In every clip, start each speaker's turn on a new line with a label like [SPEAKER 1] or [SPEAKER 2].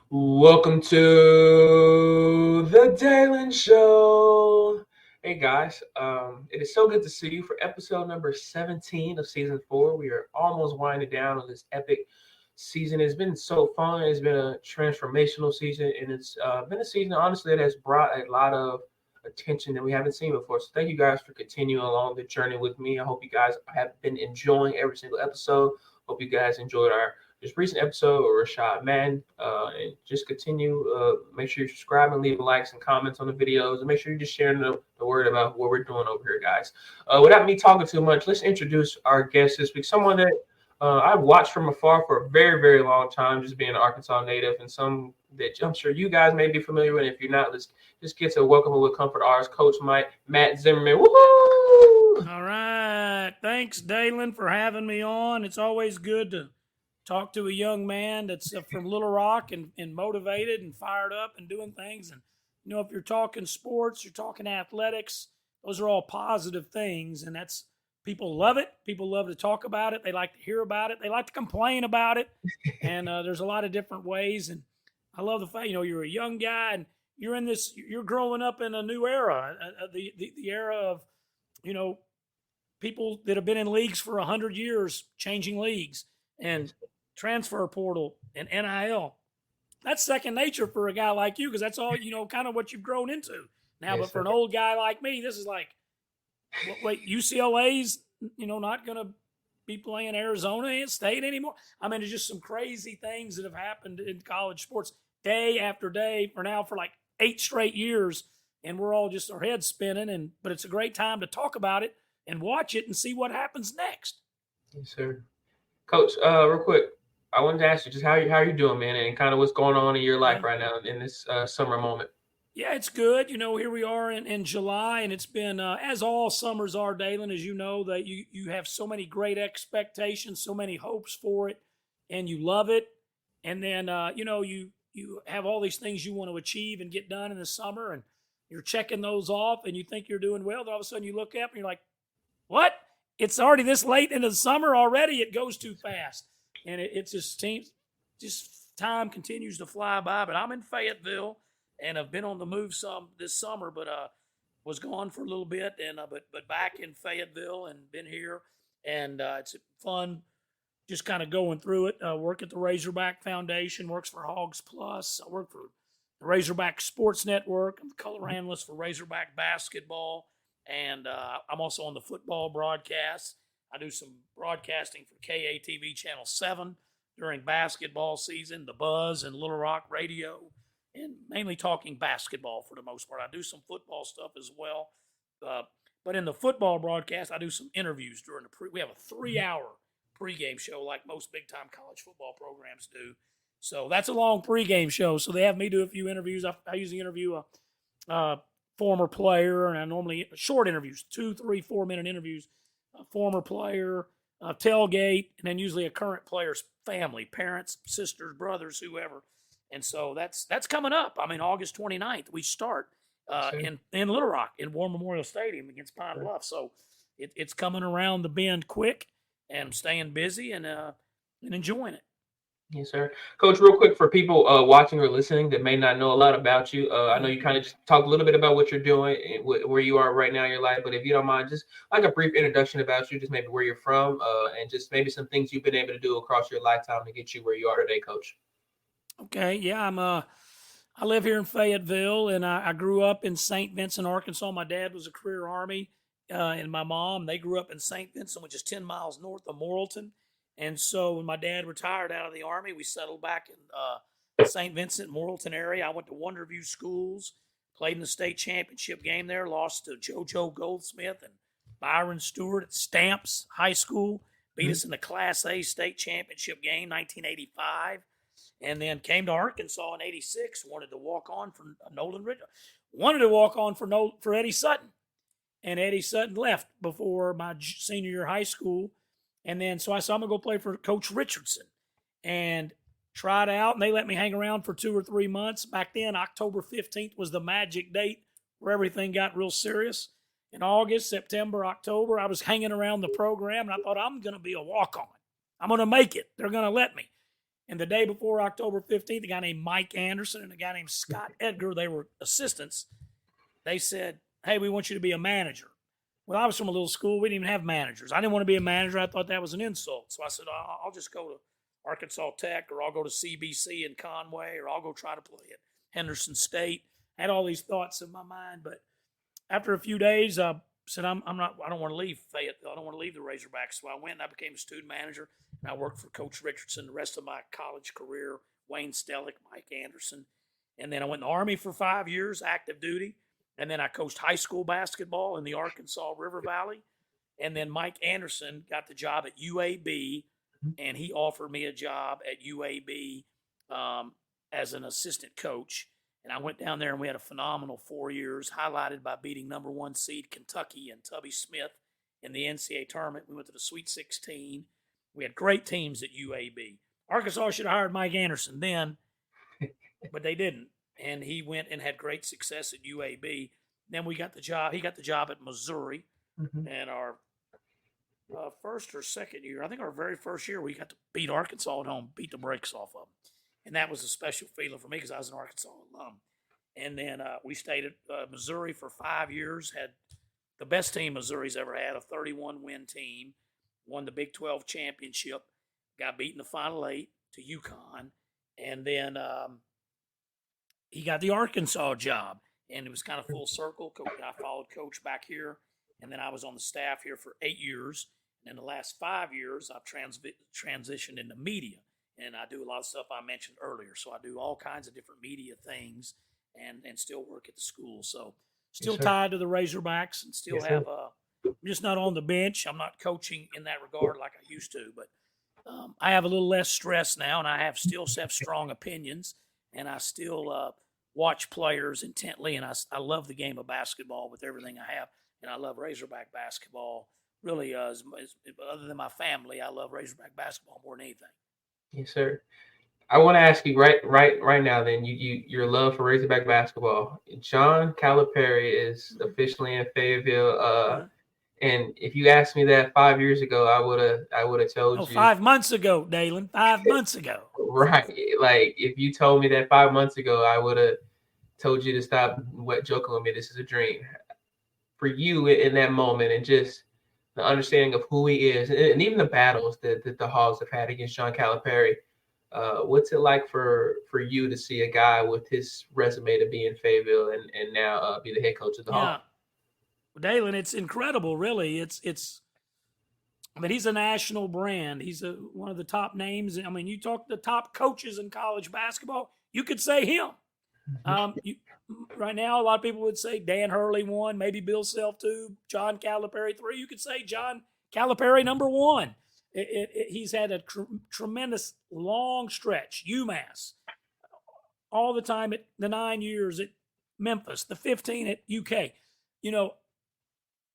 [SPEAKER 1] Welcome to the Dalen Show. Hey guys, it is so good to see you for episode number 17 of season 4. We are almost winding down on this epic season. It's been so fun. It's been a transformational season, and it's been a season, honestly, that has brought a lot of attention that we haven't seen before. So thank you guys for continuing along the journey with me. I hope you guys have been enjoying every single episode. Hope you guys enjoyed our this recent episode of Rashad Madden. And just continue. Make sure you subscribe and leave likes and comments on the videos. And make sure you're just sharing the word about what we're doing over here, guys. Without me talking too much, let's introduce our guest this week. Someone that I've watched from afar for a very, very long time, just being an Arkansas native, and some that I'm sure you guys may be familiar with. If you're not, let's just get to welcome with comfort ours, Coach Matt Zimerman. Woohoo!
[SPEAKER 2] All right. Thanks, Dalen, for having me on. It's always good to talk to a young man that's from Little Rock and motivated and fired up and doing things. And, if you're talking sports, you're talking athletics, those are all positive things. And people love it. People love to talk about it. They like to hear about it. They like to complain about it. And there's a lot of different ways. And I love the fact, you're a young guy and you're growing up in a new era, the era of, people that have been in leagues for 100 years changing leagues and transfer portal and NIL. That's second nature for a guy like you because that's all, kind of what you've grown into now.
[SPEAKER 1] Yes,
[SPEAKER 2] But for
[SPEAKER 1] sir.
[SPEAKER 2] an old guy like me, this is like, wait, UCLA's, not going to be playing Arizona State anymore. I mean, it's just some crazy things that have happened in college sports day after day for like 8 straight years. And we're all just our heads spinning. But it's a great time to talk about it and watch it and see what happens next.
[SPEAKER 1] Yes, sir. Coach, real quick, I wanted to ask you just how you doing, man, and kind of what's going on in your life
[SPEAKER 2] Yeah.
[SPEAKER 1] right now in this summer moment.
[SPEAKER 2] Yeah, it's good. Here we are in July, and it's been, as all summers are, Dalen, as you know, that you have so many great expectations, so many hopes for it, and you love it. And then, you have all these things you want to achieve and get done in the summer, and you're checking those off, and you think you're doing well. Then all of a sudden you look up and you're like, what? It's already this late in the summer already. It goes too fast. And it just seems, just time continues to fly by. But I'm in Fayetteville and I've been on the move some this summer, but was gone for a little bit and but back in Fayetteville and been here. And it's fun just kind of going through it. Work at the Razorback Foundation, works for Hogs Plus. I work for the Razorback Sports Network. I'm the color analyst for Razorback basketball. And I'm also on the football broadcast. I do some broadcasting for KATV Channel 7 during basketball season, The Buzz and Little Rock Radio, and mainly talking basketball for the most part. I do some football stuff as well. But in the football broadcast, I do some interviews during we have a 3-hour pregame show like most big-time college football programs do. So that's a long pregame show. So they have me do a few interviews. I usually interview a former player, and I normally short interviews, 2, 3, 4-minute interviews, a former player, a tailgate, and then usually a current player's family, parents, sisters, brothers, whoever. And so that's coming up. I mean, August 29th, we start in Little Rock in War Memorial Stadium against Pine Bluff. So it's coming around the bend quick, and I'm staying busy and enjoying it.
[SPEAKER 1] Yes, sir. Coach, real quick for people watching or listening that may not know a lot about you, I know you kind of just talked a little bit about what you're doing and where you are right now in your life, but if you don't mind, just like a brief introduction about you, just maybe where you're from and just maybe some things you've been able to do across your lifetime to get you where you are today, Coach.
[SPEAKER 2] Okay, yeah, I live here in Fayetteville, and I grew up in St. Vincent, Arkansas. My dad was a career Army, and my mom, they grew up in St. Vincent, which is 10 miles north of Morrilton. And so when my dad retired out of the Army, we settled back in St. Vincent, Morrilton area. I went to Wonderview schools, played in the state championship game there, lost to JoJo Goldsmith and Byron Stewart at Stamps High School, beat us in the Class A state championship game, 1985. And then came to Arkansas in 86, wanted to walk on for Nolan Richardson, wanted to walk on for Eddie Sutton. And Eddie Sutton left before my senior year of high school. And then, so I said, I'm going to go play for Coach Richardson and tried out. And they let me hang around for 2 or 3 months. Back then, October 15th was the magic date where everything got real serious. In August, September, October, I was hanging around the program, and I thought, I'm going to be a walk-on. I'm going to make it. They're going to let me. And the day before October 15th, a guy named Mike Anderson and a guy named Scott Edgar, they were assistants. They said, hey, we want you to be a manager. Well, I was from a little school. We didn't even have managers. I didn't want to be a manager. I thought that was an insult. So I said, I'll just go to Arkansas Tech, or I'll go to CBC in Conway, or I'll go try to play at Henderson State. I had all these thoughts in my mind. But after a few days, I said, I don't want to leave Fayetteville. I don't want to leave the Razorbacks. So I went and I became a student manager. And I worked for Coach Richardson the rest of my college career, Wayne Stellick, Mike Anderson. And then I went in the Army for 5 years, active duty. And then I coached high school basketball in the Arkansas River Valley. And then Mike Anderson got the job at UAB, and he offered me a job at UAB as an assistant coach. And I went down there, and we had a phenomenal 4 years, highlighted by beating number 1 seed Kentucky and Tubby Smith in the NCAA tournament. We went to the Sweet 16. We had great teams at UAB. Arkansas should have hired Mike Anderson then, but they didn't. And he went and had great success at UAB. Then we got the job. He got the job at Missouri. And our first or second year, I think our very first year, we got to beat Arkansas at home, beat the brakes off of them. And that was a special feeling for me because I was an Arkansas alum. And then we stayed at Missouri for 5 years, had the best team Missouri's ever had, a 31-win team, won the Big 12 championship, got beat in the Final 8 to UConn. And then he got the Arkansas job, and it was kind of full circle. I followed Coach back here, and then I was on the staff here for 8 years. And in the last 5 years, I've transitioned into media, and I do a lot of stuff I mentioned earlier. So I do all kinds of different media things and still work at the school. So still tied to the Razorbacks and still have I'm just not on the bench. I'm not coaching in that regard like I used to, but I have a little less stress now, and I still have strong opinions, and I still watch players intently, and I love the game of basketball with everything I have, and I love Razorback basketball. Really, other than my family, I love Razorback basketball more than anything.
[SPEAKER 1] Yes, sir. I want to ask you right now. Then your love for Razorback basketball. John Calipari is officially in Fayetteville. And if you asked me that 5 years ago, I would have told you.
[SPEAKER 2] 5 months ago, Dalen. 5 months ago.
[SPEAKER 1] Right. Like if you told me that 5 months ago, I would have told you to stop joking with me. This is a dream. For you in that moment, and just the understanding of who he is, and even the battles that the Hogs have had against John Calipari. What's it like for you to see a guy with his resume to be in Fayetteville and now be the head coach of the Hogs?
[SPEAKER 2] Dalen, it's incredible, really. I mean, he's a national brand. He's one of the top names. I mean, you talk the top coaches in college basketball, you could say him. Right now, a lot of people would say Dan Hurley 1, maybe Bill Self 2, John Calipari 3. You could say John Calipari number 1. He's had a tremendous long stretch. UMass, all the time at the 9 years at Memphis, the 15 at UK. You know,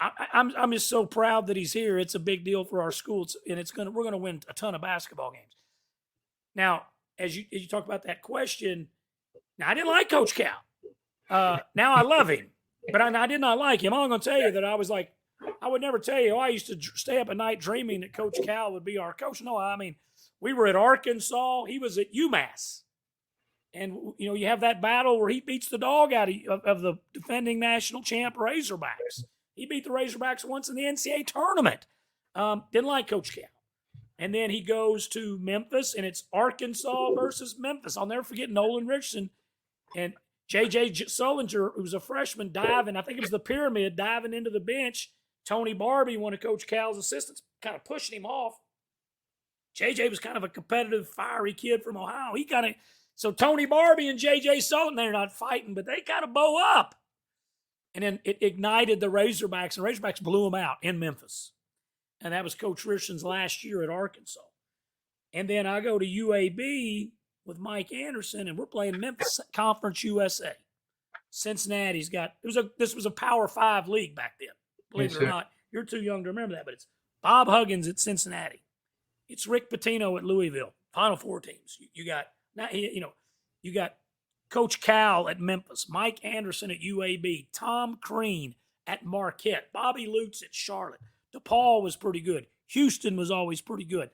[SPEAKER 2] I'm just so proud that he's here. It's a big deal for our school, and we're gonna win a ton of basketball games. Now, as you talk about that question, now I didn't like Coach Cal. Now I love him, but I did not like him. I'm going to tell you that I was like, I would never tell you, I used to stay up at night dreaming that Coach Cal would be our coach. No, I mean, we were at Arkansas. He was at UMass. And, you know, you have that battle where he beats the dog out of the defending national champ Razorbacks. He beat the Razorbacks once in the NCAA tournament. Didn't like Coach Cal. And then he goes to Memphis, and it's Arkansas versus Memphis. I'll never forget Nolan Richardson and J.J. Sullinger, who was a freshman, diving. I think it was the pyramid, diving into the bench. Tony Barbie, one of Coach Cal's assistants, kind of pushing him off. J.J. was kind of a competitive, fiery kid from Ohio. So Tony Barbie and J.J. Sullinger, they're not fighting, but they kind of bow up. And then it ignited the Razorbacks, and Razorbacks blew them out in Memphis. And that was Coach Richardson's last year at Arkansas. And then I go to UAB with Mike Anderson, and we're playing Memphis Conference USA. Cincinnati's got this was a Power 5 league back then. Believe it or not, you're too young to remember that, but it's Bob Huggins at Cincinnati. It's Rick Pitino at Louisville. Final Four teams. You got Coach Cal at Memphis, Mike Anderson at UAB, Tom Crean at Marquette, Bobby Lutz at Charlotte. DePaul was pretty good. Houston was always pretty good.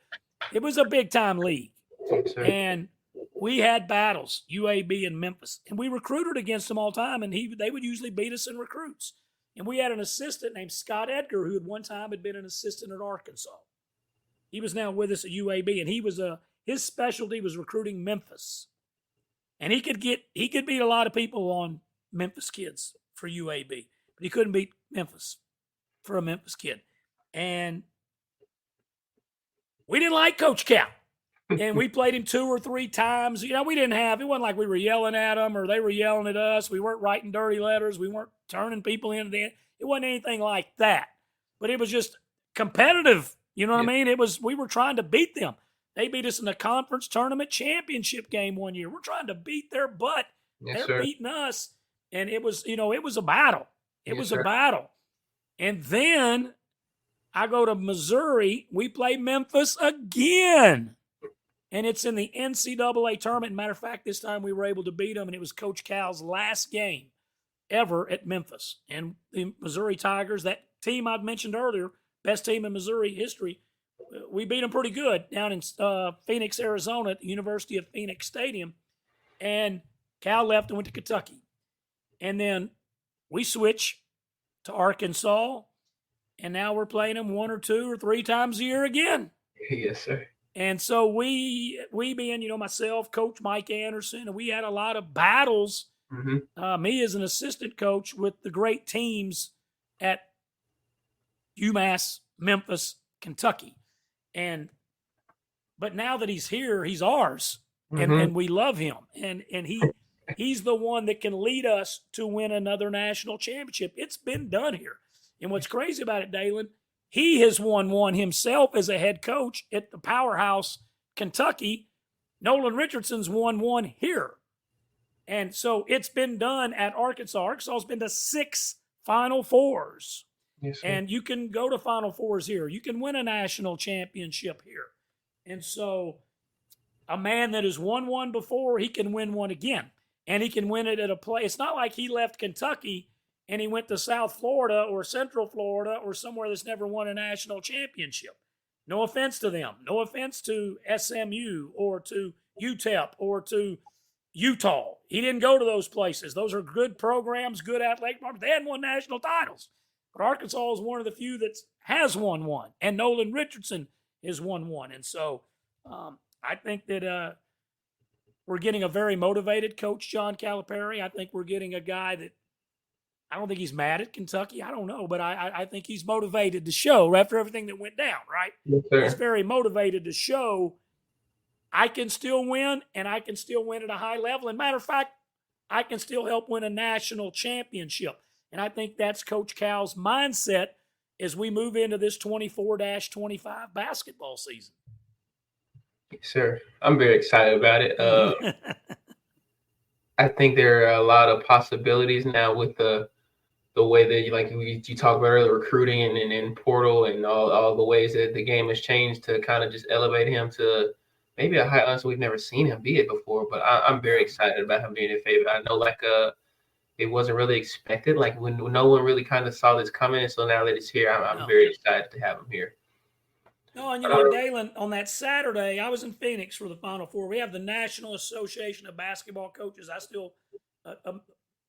[SPEAKER 2] It was a big-time league.
[SPEAKER 1] Yes, sir.
[SPEAKER 2] And we had battles, UAB and Memphis, and we recruited against them all the time, and they would usually beat us in recruits. And we had an assistant named Scott Edgar, who at one time had been an assistant at Arkansas. He was now with us at UAB, and his specialty was recruiting Memphis. And he could beat a lot of people on Memphis kids for UAB, but he couldn't beat Memphis for a Memphis kid. And we didn't like Coach Cal. And we played him 2 or 3 times. You know, it wasn't like we were yelling at them or they were yelling at us. We weren't writing dirty letters. We weren't turning people into the end. It wasn't anything like that. But it was just competitive. You know what I mean? We were trying to beat them. They beat us in the conference tournament championship game one year. We're trying to beat their butt. They're beating us. And it was a battle. It was a battle. And then I go to Missouri. We play Memphis again. And it's in the NCAA tournament. Matter of fact, this time we were able to beat them, and it was Coach Cal's last game ever at Memphis. And the Missouri Tigers, that team I'd mentioned earlier, best team in Missouri history, we beat them pretty good down in Phoenix, Arizona at the University of Phoenix Stadium. And Cal left and went to Kentucky. And then we switch to Arkansas, and now we're playing them 1 or 2 or 3 times a year again.
[SPEAKER 1] Yes, sir.
[SPEAKER 2] And so we being, myself, Coach Mike Anderson, and we had a lot of battles, me as an assistant coach with the great teams at UMass, Memphis, Kentucky. But now that he's here, he's ours, and we love him. And he's the one that can lead us to win another national championship. It's been done here. And what's crazy about it, Dalen, he has won one himself as a head coach at the powerhouse Kentucky. Nolan Richardson's won one here. And so it's been done at Arkansas. Arkansas's been to 6 Final Fours.
[SPEAKER 1] Yes, sir.
[SPEAKER 2] And you can go to Final Fours here. You can win a national championship here. And so a man that has won one before, he can win one again. And he can win it at a place. It's not like he left Kentucky and he went to South Florida or Central Florida or somewhere that's never won a national championship. No offense to them. No offense to SMU or to UTEP or to Utah. He didn't go to those places. Those are good programs, good athletic programs. They hadn't won national titles. But Arkansas is one of the few that has won one. And Nolan Richardson has won one. And so I think that we're getting a very motivated coach, John Calipari. I think we're getting a guy that I don't think he's mad at Kentucky. I don't know, but I think he's motivated to show after everything that went down, right?
[SPEAKER 1] Yes, sir.
[SPEAKER 2] He's very motivated to show I can still win, and I can still win at a high level. And matter of fact, I can still help win a national championship. And I think that's Coach Cal's mindset as we move into this 24-25 basketball season.
[SPEAKER 1] Yes, sir. I'm very excited about it. I think there are a lot of possibilities now with the way that you talked about earlier, recruiting and portal and all the ways that the game has changed to kind of just elevate him to maybe a high honestly we've never seen him be it before. But I'm very excited about him being a favorite. I know it wasn't really expected, like when no one really kind of saw this coming. And so now that it's here, I'm very excited to have him here.
[SPEAKER 2] No, and Dalen, on that Saturday, I was in Phoenix for the Final Four. We have the National Association of Basketball Coaches. I still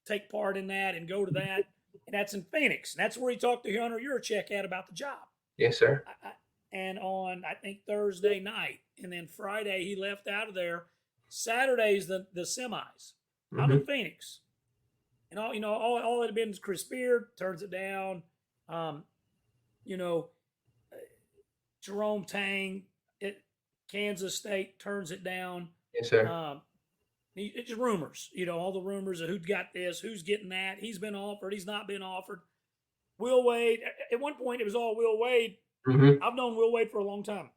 [SPEAKER 2] take part in that and go to that. And that's in Phoenix. And that's where he talked to Hunter Yurachek about the job.
[SPEAKER 1] Yes, sir.
[SPEAKER 2] And on, I think, Thursday night. And then Friday, he left out of there. Saturday's the semis. I'm in Phoenix. And all it had been is Chris Beard turns it down. Jerome Tang at Kansas State turns it down.
[SPEAKER 1] Yes, sir.
[SPEAKER 2] It's just rumors, all the rumors of who's got this, who's getting that. He's been offered, he's not been offered. Will Wade, at one point it was all Will Wade. I've known Will Wade for a long time.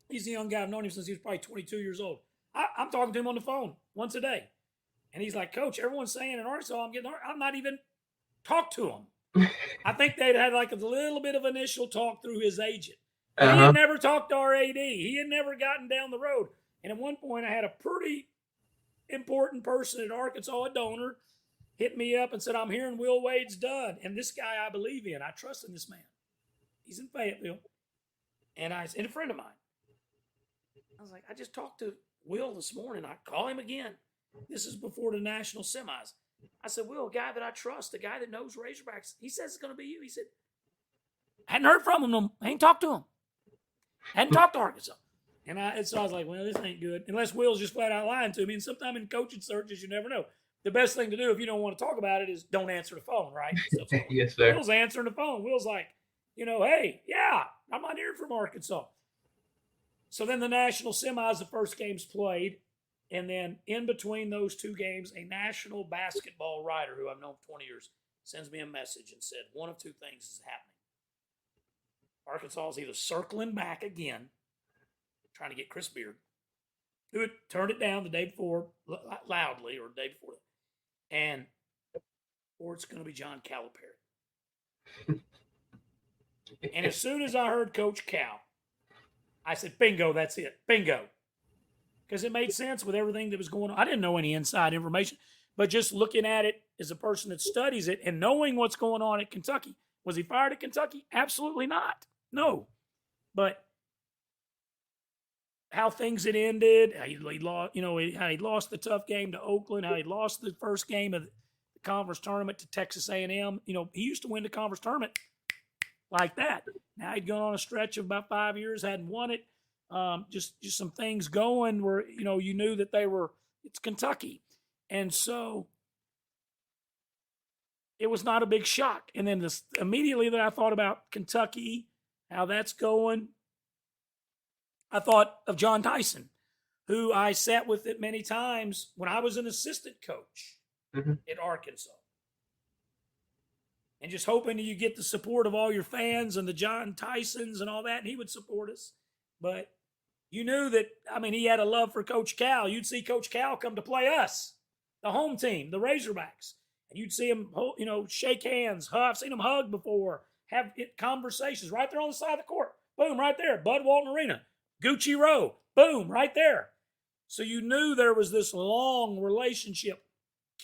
[SPEAKER 2] He's a young guy. I've known him since he was probably 22 years old. I'm talking to him on the phone once a day. And he's like, Coach, everyone's saying in Arkansas, I'm not even talked to him. I think they'd had like a little bit of initial talk through his agent. He had never talked to our AD. He had never gotten down the road. And at one point, I had a pretty important person at Arkansas, a donor, hit me up and said, I'm hearing Will Wade's done. And this guy I believe in. I trust in this man. He's in Fayetteville. And a friend of mine. I was like, I just talked to Will this morning. I call him again. This is before the national semis. I said, Will, a guy that I trust, a guy that knows Razorbacks, he says it's going to be you. He said, hadn't heard from him. I ain't talked to him. Hadn't talked to Arkansas. And so I was like, well, this ain't good. Unless Will's just flat out lying to me. And sometime in coaching searches, you never know. The best thing to do if you don't want to talk about it is don't answer the phone, right? So
[SPEAKER 1] Yes, sir.
[SPEAKER 2] Will's answering the phone. Will's like, hey, yeah, I'm not hearing from Arkansas. So then the national semis, the first game's played. And then in between those two games, a national basketball writer who I've known for 20 years sends me a message and said, one of two things is happening. Arkansas is either circling back again, trying to get Chris Beard, who had turned it down the day before, loudly, or the day before, or it's going to be John Calipari. And as soon as I heard Coach Cal, I said, bingo, that's it. Bingo. Because it made sense with everything that was going on. I didn't know any inside information, but just looking at it as a person that studies it and knowing what's going on at Kentucky. Was he fired at Kentucky? Absolutely not. No. But how things had ended, how he lost, how he lost the tough game to Oakland, how he lost the first game of the conference tournament to Texas A&M. He used to win the conference tournament like that. Now he'd gone on a stretch of about 5 years, hadn't won it. Just some things going where, you knew that it's Kentucky. And so it was not a big shock. And then immediately that I thought about Kentucky, how that's going, I thought of John Tyson, who I sat with it many times when I was an assistant coach at Arkansas. And just hoping that you get the support of all your fans and the John Tysons and all that, and he would support us. But you knew that, he had a love for Coach Cal. You'd see Coach Cal come to play us, the home team, the Razorbacks. And you'd see him, shake hands. I've seen him hug before, have conversations right there on the side of the court. Boom, right there, Bud Walton Arena. Gucci Row, boom, right there. So you knew there was this long relationship,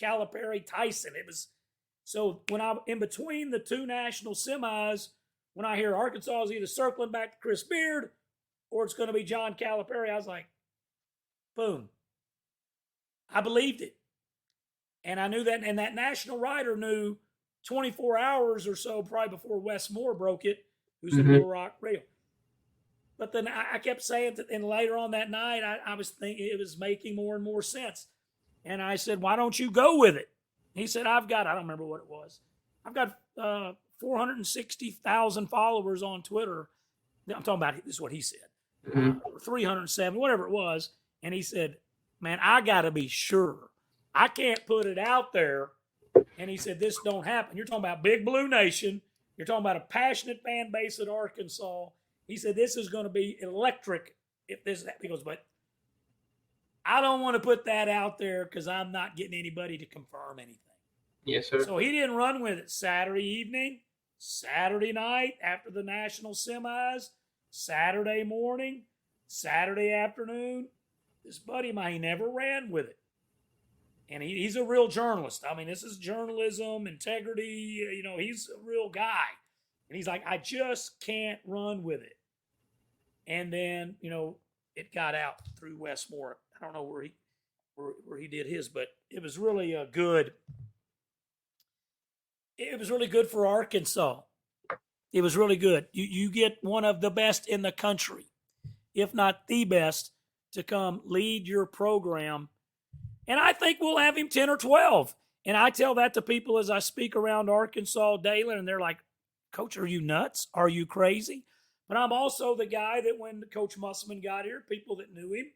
[SPEAKER 2] Calipari-Tyson. It was, so when I'm in between the two national semis, when I hear Arkansas is either circling back to Chris Beard or it's going to be John Calipari, I was like, boom. I believed it. And I knew that, and that national writer knew 24 hours or so probably before Wes Moore broke it, who's in Little Rock Radio. But then I kept saying, and later on that night, I was thinking it was making more and more sense. And I said, why don't you go with it? He said, I don't remember what it was. I've got 460,000 followers on Twitter. I'm talking about, this is what he said. 307, whatever it was. And he said, man, I got to be sure. I can't put it out there. And he said, this don't happen. You're talking about Big Blue Nation. You're talking about a passionate fan base at Arkansas. He said, this is going to be electric if this happens. He goes, but I don't want to put that out there because I'm not getting anybody to confirm anything.
[SPEAKER 1] Yes, sir.
[SPEAKER 2] So he didn't run with it Saturday evening, Saturday night after the national semis, Saturday morning, Saturday afternoon. This buddy of mine, he never ran with it. And he's a real journalist. This is journalism, integrity. He's a real guy. And he's like, I just can't run with it. And then, it got out through Wes Moore. I don't know where he did his, but it was really good. It was really good for Arkansas. It was really good. You get one of the best in the country, if not the best, to come lead your program. And I think we'll have him 10 or 12. And I tell that to people as I speak around Arkansas daily, and they're like, Coach, are you nuts? Are you crazy? But I'm also the guy that when Coach Musselman got here, people that knew him,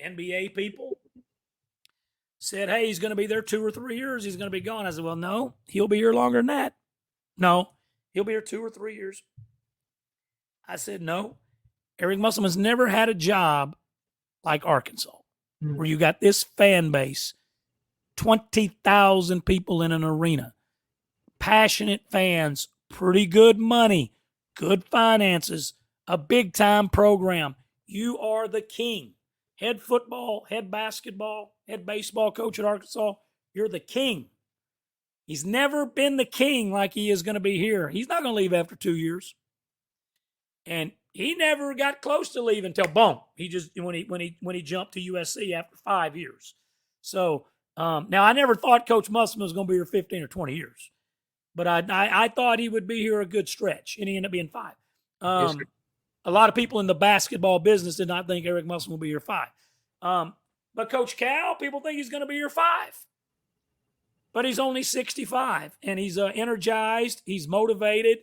[SPEAKER 2] NBA people, said, hey, he's going to be there 2 or 3 years. He's going to be gone. I said, well, no, he'll be here longer than that. No, he'll be here 2 or 3 years. I said, no. Eric Musselman's never had a job like Arkansas, where you got this fan base, 20,000 people in an arena, passionate fans, pretty good money, good finances, a big-time program. You are the king. Head football, head basketball, head baseball coach at Arkansas, you're the king. He's never been the king like he is going to be here. He's not going to leave after 2 years. And He never got close to leaving until boom. He just when he jumped to USC after 5 years. So now I never thought Coach Musselman was going to be here 15 or 20 years, but I thought he would be here a good stretch, and he ended up being 5.
[SPEAKER 1] Yes,
[SPEAKER 2] A lot of people in the basketball business did not think Eric Musselman would be here 5. But Coach Cal, people think he's going to be here 5. But he's only 65, and he's energized, he's motivated,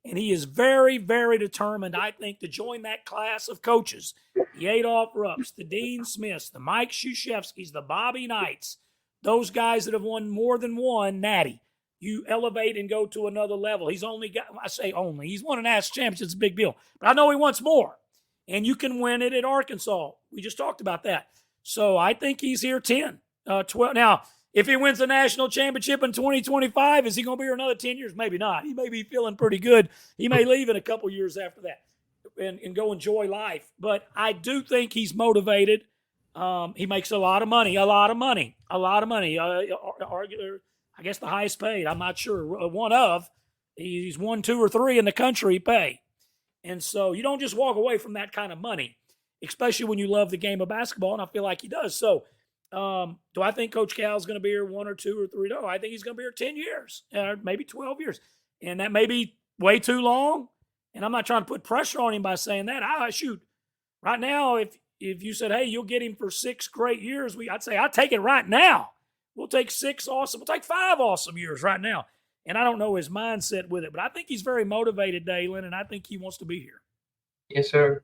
[SPEAKER 2] and he is very, very determined, I think, to join that class of coaches. The Adolph Rupps, the Dean Smiths, the Mike Krzyzewskis, the Bobby Knights, those guys that have won more than one natty. You elevate and go to another level. He's only got, I say only, he's won a national championship. It's a big deal. But I know he wants more. And you can win it at Arkansas. We just talked about that. So I think he's here 10, 12. Now, if he wins the national championship in 2025, is he going to be here another 10 years? Maybe not. He may be feeling pretty good. He may leave in a couple years after that and go enjoy life. But I do think he's motivated. He makes a lot of money. I guess the highest paid. I'm not sure. One of. He's 1, 2, or 3 in the country pay. And so you don't just walk away from that kind of money, especially when you love the game of basketball, and I feel like he does. So do I think Coach Cal is going to be here 1 or 2 or 3? No, I think he's going to be here 10 years, maybe 12 years. And that may be way too long. And I'm not trying to put pressure on him by saying that. Shoot, right now, if you said, hey, you'll get him for 6 great years, I'd say I'd take it right now. We'll take 5 awesome years right now. And I don't know his mindset with it, but I think he's very motivated, Dalen, and I think he wants to be here.
[SPEAKER 1] Yes, sir.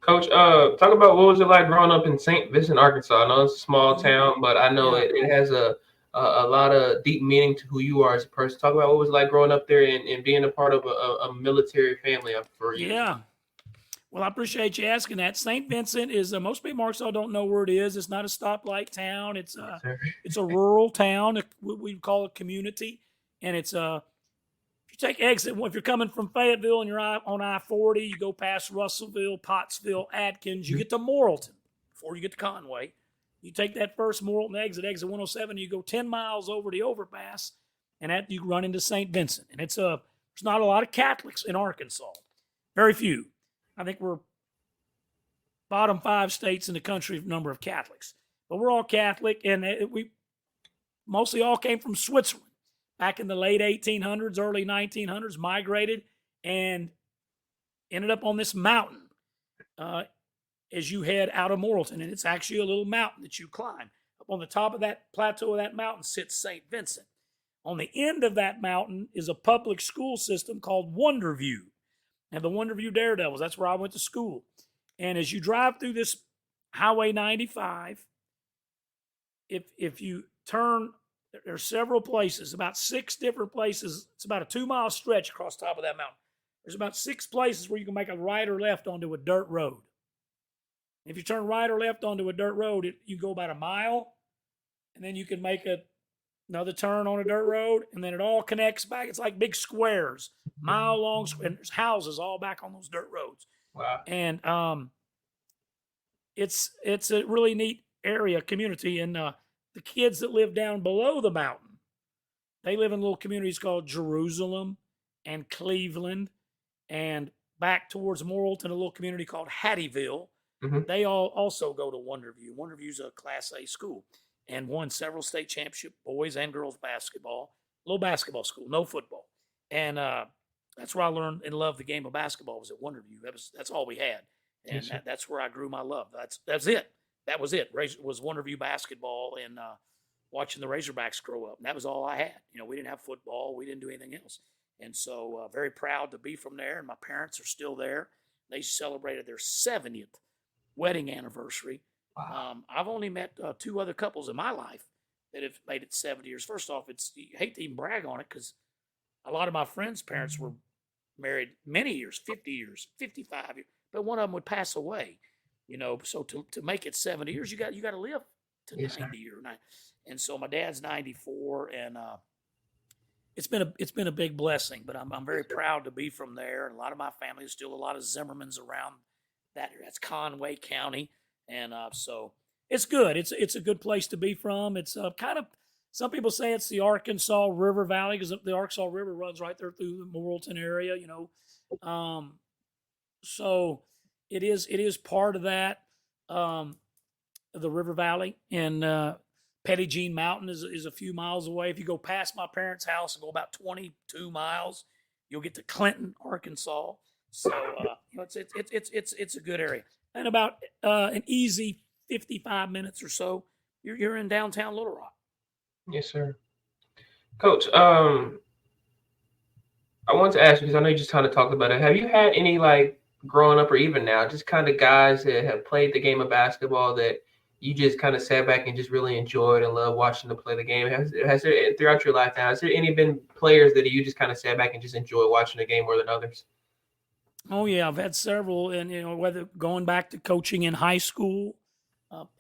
[SPEAKER 1] Coach, talk about what was it like growing up in St. Vincent, Arkansas. I know it's a small town, but I know it has a lot of deep meaning to who you are as a person. Talk about what it was like growing up there and being a part of a military family for you.
[SPEAKER 2] Yeah. Well, I appreciate you asking that. St. Vincent is most people in Arkansas don't know where it is. It's not a stoplight town. It's a rural town. We call it community, and it's if you take exit, if you're coming from Fayetteville and you're on I-40, you go past Russellville, Pottsville, Atkins, you get to Morrilton before you get to Conway. You take that first Morrilton exit 107, you go 10 miles over the overpass, and you run into St. Vincent. And there's not a lot of Catholics in Arkansas. Very few. I think we're bottom 5 states in the country of number of Catholics. But we're all Catholic, and we mostly all came from Switzerland. Back in the late 1800s, early 1900s, migrated and ended up on this mountain as you head out of Morrilton. And it's actually a little mountain that you climb. Up on the top of that plateau of that mountain sits St. Vincent. On the end of that mountain is a public school system called Wonderview. And the Wonderview Daredevils, that's where I went to school. And as you drive through this Highway 95, if you turn, there are several places, about 6 different places. It's about a 2-mile stretch across the top of that mountain. There's about 6 places where you can make a right or left onto a dirt road. If you turn right or left onto a dirt road, you go about a mile, and then you can make another turn on a dirt road, and then it all connects back. It's like big squares, mile-long, and there's houses all back on those dirt roads.
[SPEAKER 1] Wow.
[SPEAKER 2] And it's a really neat area, community, and the kids that live down below the mountain, they live in little communities called Jerusalem and Cleveland, and back towards Morrilton, a little community called Hattieville. Mm-hmm. They all also go to Wonderview. Wonderview's a Class A school and won several state championship boys and girls basketball. Little basketball school, no football. And that's where I learned and loved the game of basketball, was at Wonderview. That's all we had. And yes, that's where I grew my love. That's it. That was it. Was Wonderview basketball and watching the Razorbacks grow up. And that was all I had. We didn't have football. We didn't do anything else. And so very proud to be from there. And my parents are still there. They celebrated their 70th wedding anniversary. Wow. I've only met 2 other couples in my life that have made it 70 years. First off, you hate to even brag on it because a lot of my friends' parents were married many years, 50 years, 55 years, but one of them would pass away. So to make it 70 years, you got to live to 90 or 90. And so my dad's 94, and it's been a big blessing. But I'm very proud to be from there, and a lot of my family is still a lot of Zimmermans around that. That's Conway County, and so it's good. It's a good place to be from. It's kind of, some people say it's the Arkansas River Valley because the Arkansas River runs right there through the Morrilton area. So it is part of that. The River Valley and Petty Jean Mountain is a few miles away. If you go past my parents' house and go about 22 miles, you'll get to Clinton, Arkansas. So it's a good area. And about an easy 55 minutes or so, you're in downtown Little Rock.
[SPEAKER 1] Yes, sir. Coach, I want to ask you because I know you just kind of talked about it. Have you had any like growing up or even now, just kind of guys that have played the game of basketball that you just kind of sat back and just really enjoyed and loved watching them play the game? Has there throughout your lifetime, has there any been players that you just kind of sat back and just enjoy watching the game more than others?
[SPEAKER 2] Oh yeah, I've had several, and whether going back to coaching in high school,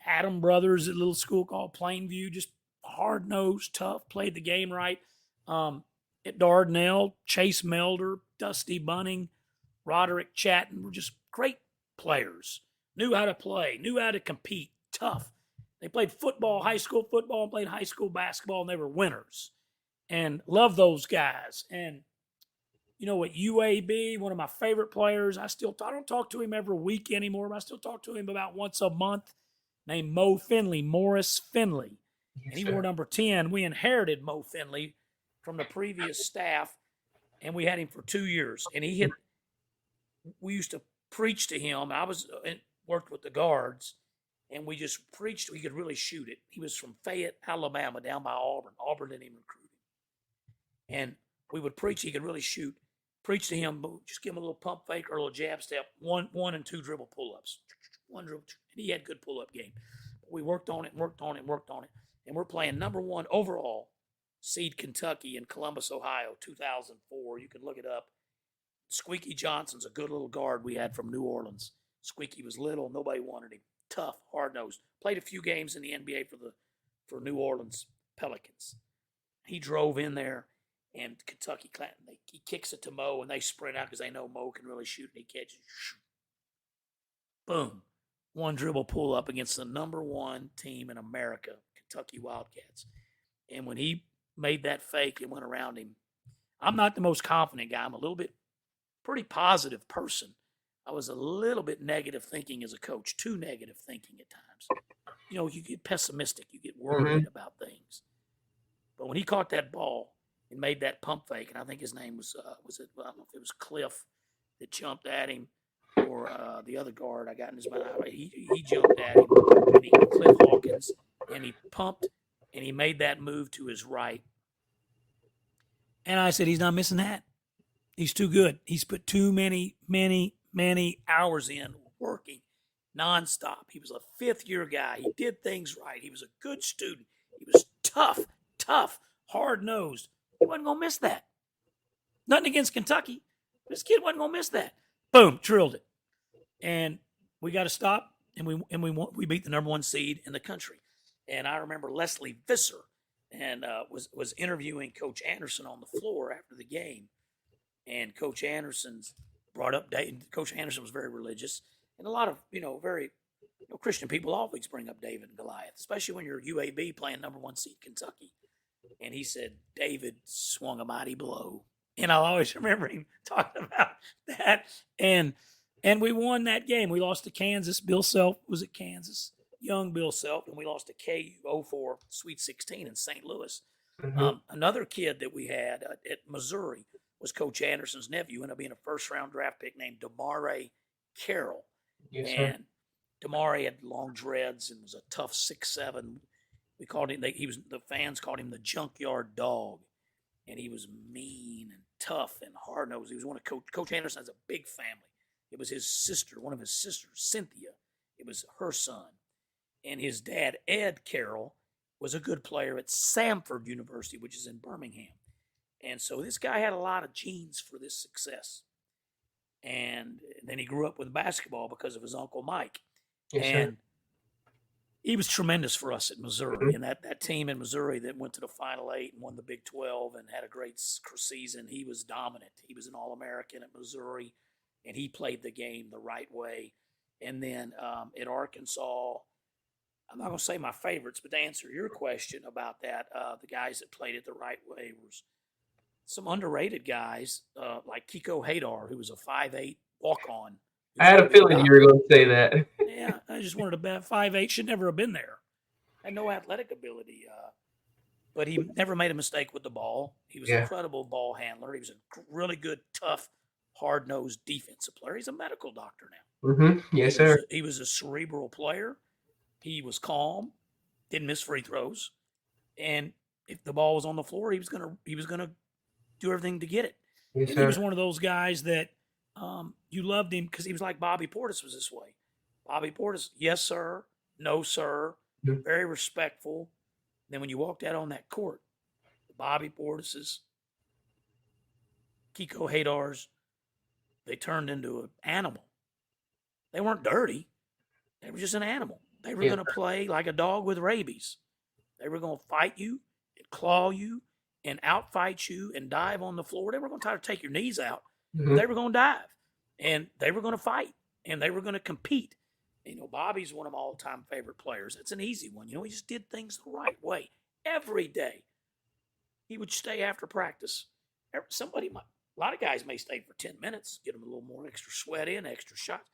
[SPEAKER 2] Adam Brothers at a little school called Plainview, just hard nosed, tough, played the game right. At Dardanelle, Chase Melder, Dusty Bunning, Roderick Chatton were just great players. Knew how to play, knew how to compete, tough. They played football, high school football, and played high school basketball, and they were winners. And love those guys. And at UAB, one of my favorite players, I don't talk to him every week anymore, but I still talk to him about once a month, named Mo Finley, Morris Finley.
[SPEAKER 1] Yes,
[SPEAKER 2] and he
[SPEAKER 1] sir.
[SPEAKER 2] wore number 10. We inherited Mo Finley from the previous staff, and we had him for 2 years. And we used to preach to him. I worked with the guards, and we just preached. We could really shoot it. He was from Fayette, Alabama, down by Auburn. Auburn didn't even recruit him. And we would preach. He could really shoot. Preach to him, but just give him a little pump fake or a little jab step, one and two dribble pull-ups. One dribble, and he had good pull-up game. We worked on it, and we're playing number 1 overall seed Kentucky in Columbus, Ohio, 2004. You can look it up. Squeaky Johnson's a good little guard we had from New Orleans. Squeaky was little, nobody wanted him. Tough, hard-nosed. Played a few games in the NBA for New Orleans Pelicans. He drove in there. And Kentucky Clanton, he kicks it to Mo, and they sprint out because they know Mo can really shoot, and he catches. Boom. One dribble pull up against the number 1 team in America, Kentucky Wildcats. And when he made that fake and went around him, I'm not the most confident guy. I'm a little bit pretty positive person. I was a little bit negative thinking as a coach, too negative thinking at times. You get pessimistic, you get worried about things. But when he caught that ball and made that pump fake, and I think his name was I don't know if it was Cliff that jumped at him or the other guard I got in his mind. He jumped at him, and Cliff Hawkins, and he pumped, and he made that move to his right. And I said, he's not missing that. He's too good. He's put too many hours in working nonstop. He was a 5th-year guy. He did things right. He was a good student. He was tough, hard-nosed. He wasn't going to miss that. Nothing against Kentucky. This kid wasn't going to miss that. Boom, drilled it. And we got to stop, and we beat the number 1 seed in the country. And I remember Leslie Visser and was interviewing Coach Anderson on the floor after the game. And Coach Anderson's brought up David. Coach Anderson was very religious. And a lot of, very Christian people always bring up David and Goliath, especially when you're UAB playing number 1 seed Kentucky. And he said, David swung a mighty blow. And I'll always remember him talking about that. And we won that game. We lost to Kansas. Bill Self was at Kansas. Young Bill Self. And we lost to KU 04 Sweet 16 in St. Louis. Another kid that we had at Missouri was Coach Anderson's nephew. Ended up being a 1st-round draft pick named Damare Carroll.
[SPEAKER 1] Yes, sir.
[SPEAKER 2] And Damare had long dreads and was a tough 6'7". We called him. The fans called him the junkyard dog, and he was mean and tough and hard nosed. He was one of Coach Anderson has a big family. It was his sister, one of his sisters, Cynthia. It was her son, and his dad, Ed Carroll, was a good player at Samford University, which is in Birmingham. And so this guy had a lot of genes for this success. And then he grew up with basketball because of his Uncle Mike.
[SPEAKER 1] Yes,
[SPEAKER 2] and
[SPEAKER 1] sir.
[SPEAKER 2] He was tremendous for us at Missouri. And that team in Missouri that went to the Final 8 and won the Big 12 and had a great season, he was dominant. He was an All-American at Missouri, and he played the game the right way. And then at Arkansas, I'm not going to say my favorites, but to answer your question about that, the guys that played it the right way was some underrated guys like Kiko Hadar, who was a 5'8" walk-on
[SPEAKER 1] I had a feeling you were going to say that.
[SPEAKER 2] Yeah, I just wanted to bet 5'8", should never have been there. Had no athletic ability, but he never made a mistake with the ball. He was an incredible ball handler. He was a really good, tough, hard-nosed defensive player. He's a medical doctor now.
[SPEAKER 1] Mm-hmm. Yes, sir.
[SPEAKER 2] He was a cerebral player. He was calm, didn't miss free throws, and if the ball was on the floor, he was gonna do everything to get it.
[SPEAKER 1] Yes,
[SPEAKER 2] and
[SPEAKER 1] sir.
[SPEAKER 2] He was one of those guys that you loved him because he was like Bobby Portis was this way. Bobby Portis, yes sir, no sir, very respectful. Then when you walked out on that court, the Bobby Portises, Kiko Haydars, they turned into an animal. They weren't dirty. They were just an animal. They were going to play like a dog with rabies. They were going to fight you and claw you and outfight you and dive on the floor. They were going to try to take your knees out.
[SPEAKER 1] Mm-hmm.
[SPEAKER 2] They were going to dive. And they were going to fight. And they were going to compete. Bobby's one of my all-time favorite players. It's an easy one. He just did things the right way. Every day, he would stay after practice. A lot of guys may stay for 10 minutes, get them a little more extra sweat in, extra shots.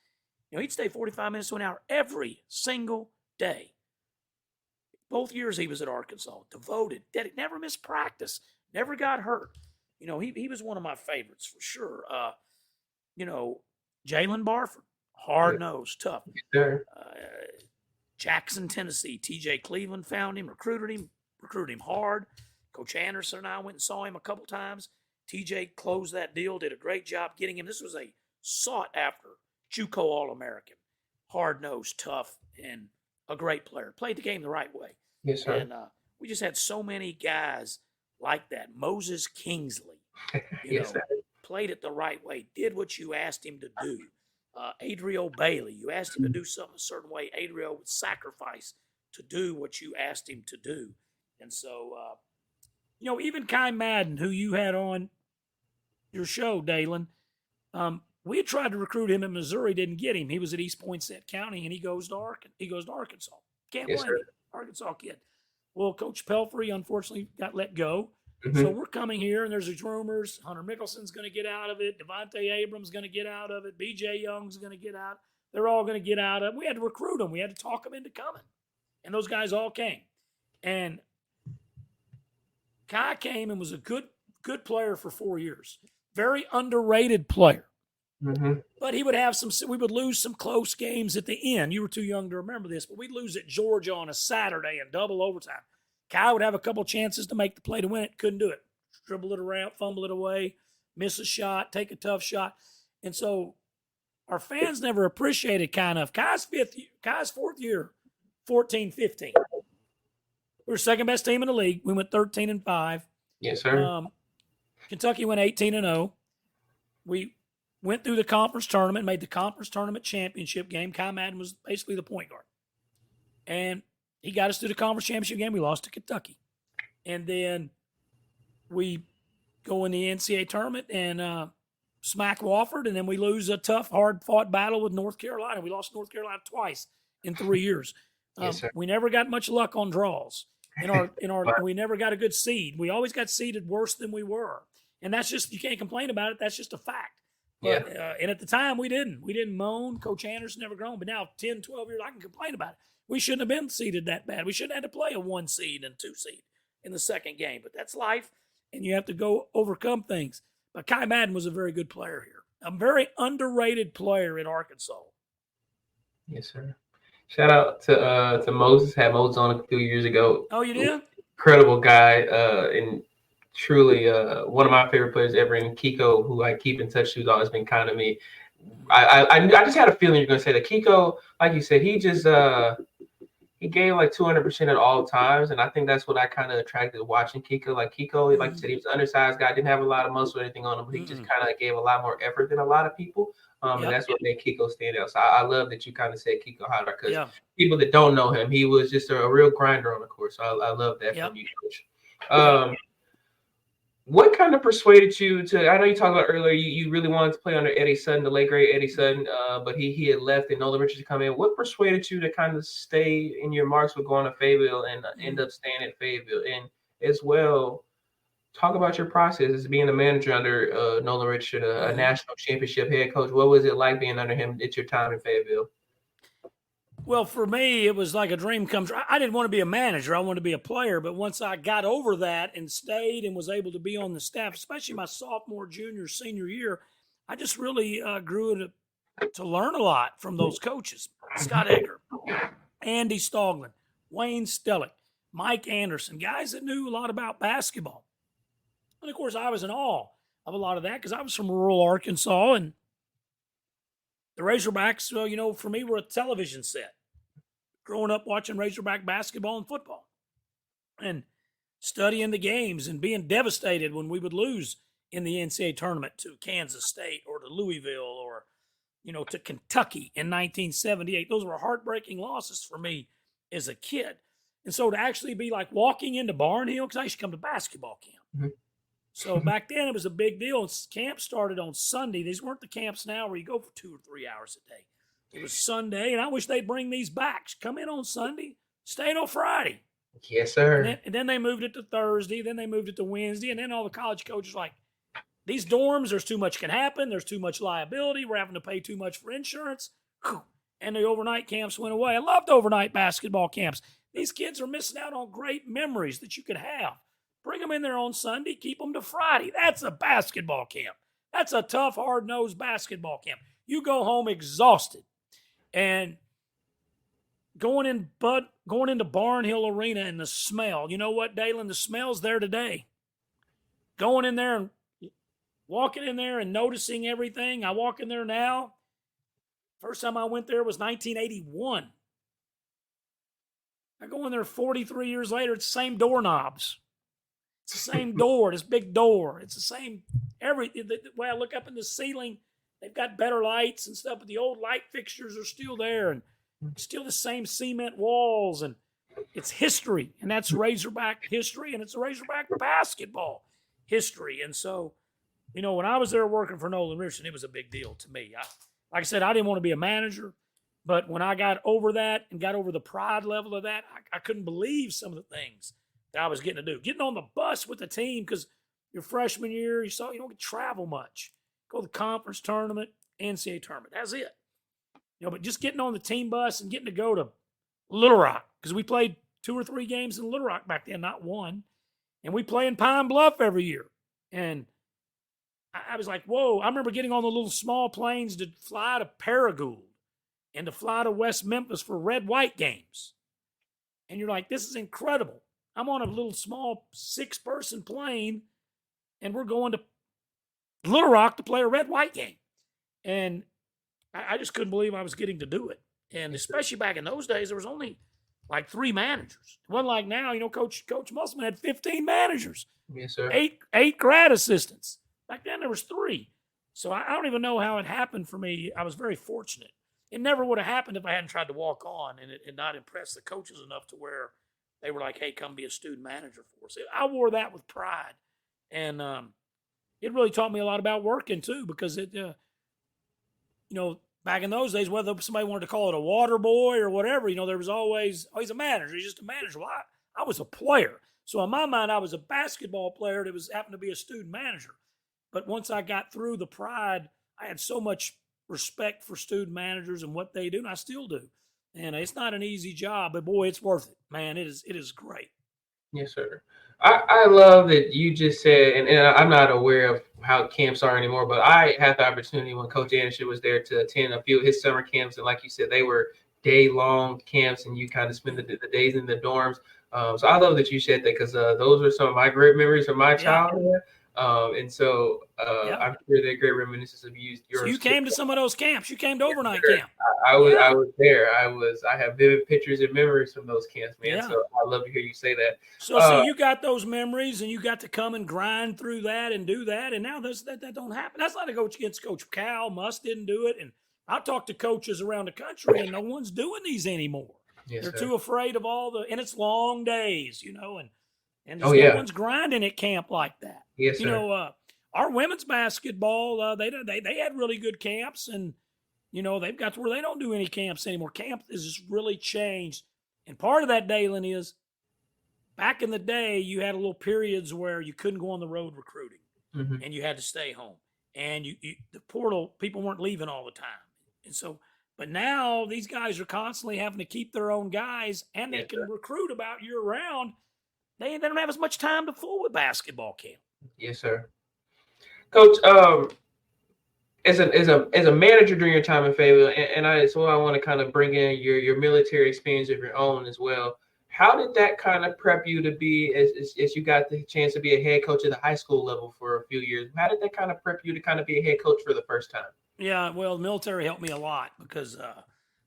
[SPEAKER 2] He'd stay 45 minutes to an hour every single day. Both years he was at Arkansas, devoted, never missed practice, never got hurt. He was one of my favorites for sure. Jalen Barford, hard-nosed, tough.
[SPEAKER 1] Sure.
[SPEAKER 2] Jackson, Tennessee, TJ Cleveland found him, recruited him hard. Coach Anderson and I went and saw him a couple times. TJ closed that deal, did a great job getting him. This was a sought-after JUCO All-American, hard-nosed, tough, and a great player. Played the game the right way.
[SPEAKER 1] Yes, sir.
[SPEAKER 2] And we just had so many guys like that. Moses Kingsley, played it the right way, did what you asked him to do. Adriel Bailey, you asked him to do something a certain way, Adriel would sacrifice to do what you asked him to do. And so, even Kai Madden, who you had on your show, Dalen, we had tried to recruit him in Missouri, didn't get him. He was at East Poinsett County, and he goes to Arkansas. Can't blame him. Arkansas kid. Well, Coach Pelfrey, unfortunately, got let go. Mm-hmm. So we're coming here, and there's these rumors. Hunter Mickelson's going to get out of it. Devontae Abrams going to get out of it. B.J. Young's going to get out. They're all going to get out of it. We had to recruit them. We had to talk them into coming. And those guys all came. And Kai came and was a good player for 4 years. Very underrated player.
[SPEAKER 1] Mm-hmm.
[SPEAKER 2] But he would have we would lose some close games at the end. You were too young to remember this, but we'd lose at Georgia on a Saturday in double overtime. Kai would have a couple chances to make the play to win it. Couldn't do it. Dribble it around, fumble it away, miss a shot, take a tough shot. And so our fans never appreciated Kai enough. Kai's fourth year, 14-15. We were second best team in the league. We went 13-5.
[SPEAKER 1] Yes, sir.
[SPEAKER 2] Kentucky went 18-0. We went through the conference tournament, made the conference tournament championship game. Kai Madden was basically the point guard. And he got us through the conference championship game. We lost to Kentucky. And then we go in the NCAA tournament and smack Wofford, and then we lose a tough, hard-fought battle with North Carolina. We lost North Carolina twice in 3 years.
[SPEAKER 1] Yes, sir.
[SPEAKER 2] We never got much luck on draws. We never got a good seed. We always got seeded worse than we were. And that's just, you can't complain about it. That's just a fact. But, and at the time, we didn't. We didn't moan. Coach Anderson never grown. But now, 10, 12 years, I can complain about it. We shouldn't have been seeded that bad. We shouldn't have had to play a 1 seed and 2 seed in the second game. But that's life, and you have to go overcome things. But Kai Madden was a very good player here. A very underrated player in Arkansas.
[SPEAKER 1] Yes, sir. Shout out to Moses. Had Moses on a few years ago.
[SPEAKER 2] Oh, you did?
[SPEAKER 1] Incredible guy, and truly one of my favorite players ever. In Kiko, who I keep in touch, who's always been kind to me. I just had a feeling you're going to say that. Kiko, like you said, he just he gave like 200% at all times, and I think that's what I kind of attracted watching Kiko. Like Kiko, like you said, he was an undersized guy, didn't have a lot of muscle or anything on him, but he just kind of gave a lot more effort than a lot of people. And that's what made Kiko stand out. So I love that you kind of said Kiko Hodder, because people that don't know him, he was just a real grinder on the court. So I love that from you, Coach. What kind of persuaded you to? I know you talked about earlier you really wanted to play under Eddie Sutton, the late great Eddie Sutton, but he had left and Nolan Richardson come in. What persuaded you to kind of stay in your marks with going to Fayetteville and end up staying at Fayetteville? And as well, talk about your process as being a manager under Nolan Richardson, a national championship head coach. What was it like being under him at your time in Fayetteville?
[SPEAKER 2] Well, for me, it was like a dream come true. I didn't want to be a manager. I wanted to be a player. But once I got over that and stayed and was able to be on the staff, especially my sophomore, junior, senior year, I just really grew to learn a lot from those coaches. Scott Egger, Andy Stoglen, Wayne Stellick, Mike Anderson, guys that knew a lot about basketball. And, of course, I was in awe of a lot of that because I was from rural Arkansas, and the Razorbacks, for me, were a television set. Growing up watching Razorback basketball and football and studying the games and being devastated when we would lose in the NCAA tournament to Kansas State or to Louisville or, to Kentucky in 1978. Those were heartbreaking losses for me as a kid. And so to actually be like walking into Barnhill, because I used to come to basketball camp. Mm-hmm. So back then it was a big deal. Camp started on Sunday. These weren't the camps now where you go for 2 or 3 hours a day. It was Sunday, and I wish they'd bring these back. Come in on Sunday, stay on Friday.
[SPEAKER 1] Yes, sir.
[SPEAKER 2] And then they moved it to Thursday, then they moved it to Wednesday, and then all the college coaches were like, these dorms, there's too much can happen. There's too much liability. We're having to pay too much for insurance. And the overnight camps went away. I loved overnight basketball camps. These kids are missing out on great memories that you could have. Bring them in there on Sunday, keep them to Friday. That's a basketball camp. That's a tough, hard-nosed basketball camp. You go home exhausted. And going into Barnhill Arena and the smell, you know what, Dalen? The smell's there today. Going in there and walking in there and noticing everything. I walk in there now. First time I went there was 1981. I go in there 43 years later. It's the same doorknobs. It's the same door. This big door. It's the same. The way I look up in the ceiling, they've got better lights and stuff, but the old light fixtures are still there and still the same cement walls. And it's history, and that's Razorback history, and it's Razorback basketball history. And so, when I was there working for Nolan Richardson, it was a big deal to me. Like I said, I didn't want to be a manager, but when I got over that and got over the pride level of that, I couldn't believe some of the things that I was getting to do. Getting on the bus with the team, because your freshman year, you don't get to travel much. Go to the conference tournament, NCAA tournament. That's it. But just getting on the team bus and getting to go to Little Rock, because we played 2 or 3 games in Little Rock back then, not one. And we play in Pine Bluff every year. And I was like, whoa. I remember getting on the little small planes to fly to Paragould and to fly to West Memphis for red-white games. And you're like, this is incredible. I'm on a little small 6-person plane, and we're going to Little Rock to play a red-white game. And I just couldn't believe I was getting to do it. And especially back in those days, there was only like 3 managers. It wasn't like now, Coach Musselman had 15 managers.
[SPEAKER 1] Yes, sir.
[SPEAKER 2] 8 grad assistants. Back then there was 3. So I don't even know how it happened for me. I was very fortunate. It never would have happened if I hadn't tried to walk on and not impress the coaches enough to where they were like, hey, come be a student manager for us. I wore that with pride. And it really taught me a lot about working too, because it, back in those days, whether somebody wanted to call it a water boy or whatever, there was always, oh, he's a manager. He's just a manager. Well, I was a player. So in my mind, I was a basketball player that happened to be a student manager. But once I got through the pride, I had so much respect for student managers and what they do, and I still do. And it's not an easy job, but boy, it's worth it, man. It is great.
[SPEAKER 1] Yes, sir. I love that you just said, and I'm not aware of how camps are anymore, but I had the opportunity when Coach Anderson was there to attend a few of his summer camps. And like you said, they were day-long camps, and you kind of spend the days in the dorms. So I love that you said that, because those are some of my great memories from my childhood. And so I'm sure they're great reminiscences of yours.
[SPEAKER 2] So you came to some of those camps. You came to overnight camp.
[SPEAKER 1] I was there. I have vivid pictures and memories from those camps, man. Yeah. So I love to hear you say that.
[SPEAKER 2] So you got those memories, and you got to come and grind through that and do that. And now that don't happen. That's not a coach against Coach Cal. Musk didn't do it. And I talk to coaches around the country, and no one's doing these anymore. Yes, they're too afraid of and it's long days, and no one's grinding at camp like that.
[SPEAKER 1] Yes, sir.
[SPEAKER 2] Our women's basketball, they had really good camps, and they've got to where they don't do any camps anymore. Camp has just really changed, and part of that, Dalen, is back in the day, you had a little periods where you couldn't go on the road recruiting
[SPEAKER 1] Mm-hmm.
[SPEAKER 2] and you had to stay home. And the portal, people weren't leaving all the time. And so, but now these guys are constantly having to keep their own guys, and they can recruit about year round. They don't have as much time to fool with basketball camp.
[SPEAKER 1] Yes, sir. Coach, as a manager during your time in Fayetteville, and I want to kind of bring in your military experience of your own as well. How did that kind of prep you to be as you got the chance to be a head coach at the high school level for a few years? How did that kind of prep you to kind of be a head coach for the first time?
[SPEAKER 2] Yeah, well, the military helped me a lot because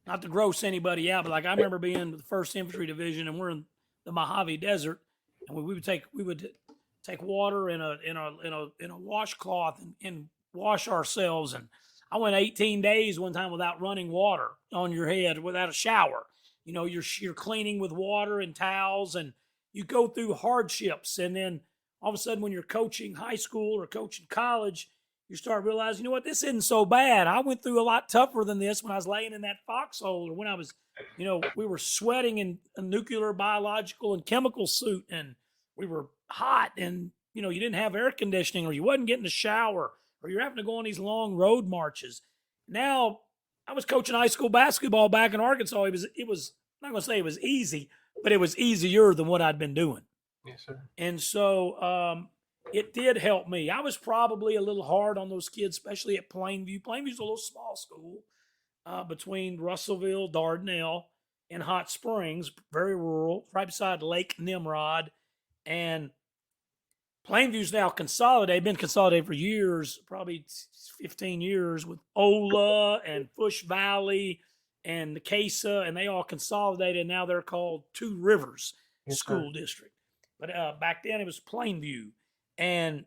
[SPEAKER 2] not to gross anybody out, but like I remember being in the 1st Infantry Division, and we're in the Mojave Desert, and we would take water in a washcloth and wash ourselves. And I went 18 days one time without running water on your head, without a shower. You know, you're cleaning with water and towels, and you go through hardships. And then all of a sudden, when you're coaching high school or coaching college, you start realizing, you know what, this isn't so bad. I went through a lot tougher than this when I was laying in that foxhole, or when I was, we were sweating in a nuclear, biological, and chemical suit, and we were hot, and, you didn't have air conditioning, or you wasn't getting a shower, or you're having to go on these long road marches. Now, I was coaching high school basketball back in Arkansas. It was I'm not going to say it was easy, but it was easier than what I'd been doing.
[SPEAKER 1] Yes, sir.
[SPEAKER 2] And so it did help me. I was probably a little hard on those kids, especially at Plainview. Plainview's a little small school between Russellville, Dardanelle, and Hot Springs, very rural, right beside Lake Nimrod. And Plainview's now consolidated, been consolidated for years, probably 15 years, with Ola and Fush Valley and the Casa, and they all consolidated. Now they're called Two Rivers School District. But back then it was Plainview. And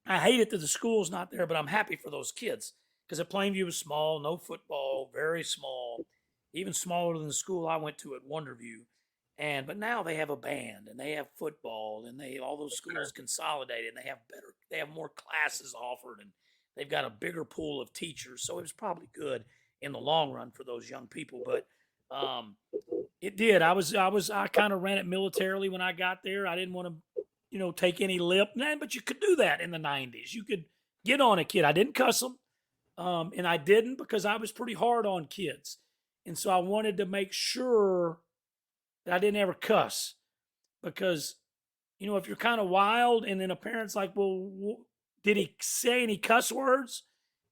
[SPEAKER 2] I hate it that the school's not there, but I'm happy for those kids, because at Plainview was small, no football, very small, even smaller than the school I went to at Wonderview. But now they have a band, and they have football, and all those schools consolidated, and they have more classes offered, and they've got a bigger pool of teachers. So it was probably good in the long run for those young people. But it did. I kind of ran it militarily when I got there. I didn't want to, take any lip, but you could do that in the 90s. You could get on a kid. I didn't cuss them, and I didn't, because I was pretty hard on kids. And so I wanted to make sure that I didn't ever cuss, because, if you're kind of wild and then a parent's like, well, did he say any cuss words?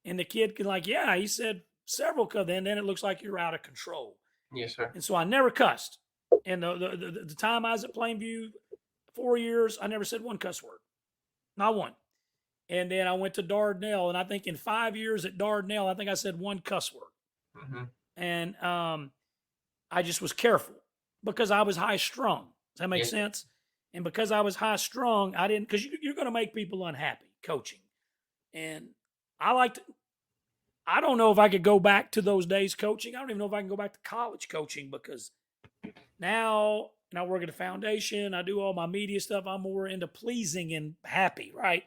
[SPEAKER 2] And the kid can yeah, he said several, then it looks like you're out of control.
[SPEAKER 1] Yes, sir.
[SPEAKER 2] And so I never cussed. And the time I was at Plainview, 4 years, I never said one cuss word, not one. And then I went to Dardanelle, and I think in 5 years at Dardanelle, I think I said one cuss word.
[SPEAKER 1] Mm-hmm.
[SPEAKER 2] And I just was careful, because I was high strung. Does that make sense? And because I was high strung, I didn't, because you're going to make people unhappy coaching. And I don't know if I could go back to those days coaching. I don't even know if I can go back to college coaching, because now, I work at a foundation. I do all my media stuff. I'm more into pleasing and happy, right?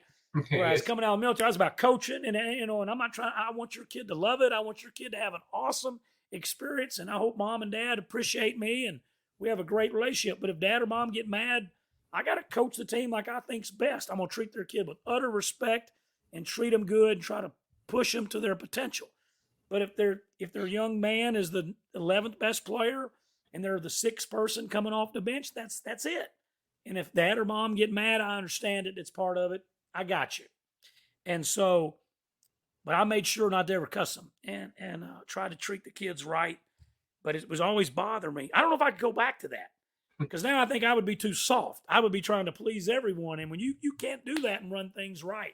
[SPEAKER 2] Whereas coming out of the military, I was about coaching, and and I'm not trying. I want your kid to love it. I want your kid to have an awesome experience, and I hope mom and dad appreciate me, and we have a great relationship. But if dad or mom get mad, I got to coach the team like I think's best. I'm gonna treat their kid with utter respect and treat them good, and try to push them to their potential. But if their young man is the 11th best player and they're the 6th person coming off the bench, that's it. And if dad or mom get mad, I understand it. It's part of it. I got you. And so, but I made sure not to ever cuss them, and try to treat the kids right. But it was always bothering me. I don't know if I could go back to that, because now I think I would be too soft. I would be trying to please everyone. And when you can't do that and run things right.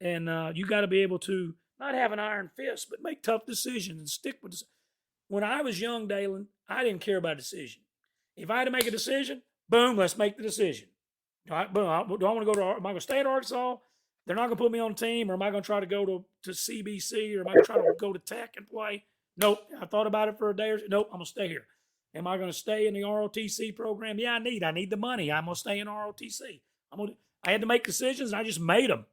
[SPEAKER 2] And you got to be able to not have an iron fist, but make tough decisions and stick with it. When I was young, Dalen, I didn't care about decision. If I had to make a decision, boom, let's make the decision. All right, boom, do I want to go to? Am I going to stay at Arkansas? They're not going to put me on a team, or am I going to try to go to CBC, or am I going to try to go to Tech and play? Nope. I thought about it for a day or two. Nope, I'm going to stay here. Am I going to stay in the ROTC program? Yeah, I need the money. I'm going to stay in ROTC. I had to make decisions, and I just made them.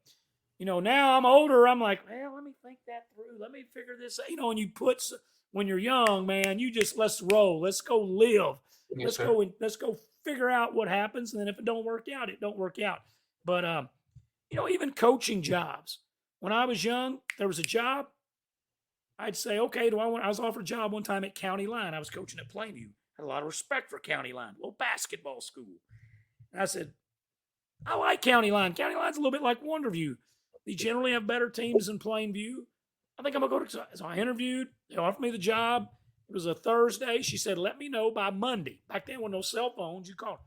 [SPEAKER 2] Now I'm older. I'm like, well, let me think that through. Let me figure this out. And when you're young, man, you just, let's roll. Let's go live.
[SPEAKER 1] Yes,
[SPEAKER 2] Let's
[SPEAKER 1] sir.
[SPEAKER 2] go figure out what happens. And then if it don't work out, it don't work out. But even coaching jobs. When I was young, there was a job. I'd say, okay, I was offered a job one time at County Line. I was coaching at Plainview. Had a lot of respect for County Line, little basketball school. And I said, I like County Line. County Line's a little bit like Wonderview. They generally have better teams than Plainview. I think I'm going to go to. So I interviewed. They offered me the job. It was a Thursday. She said, let me know by Monday. Back then, with no cell phones, you called.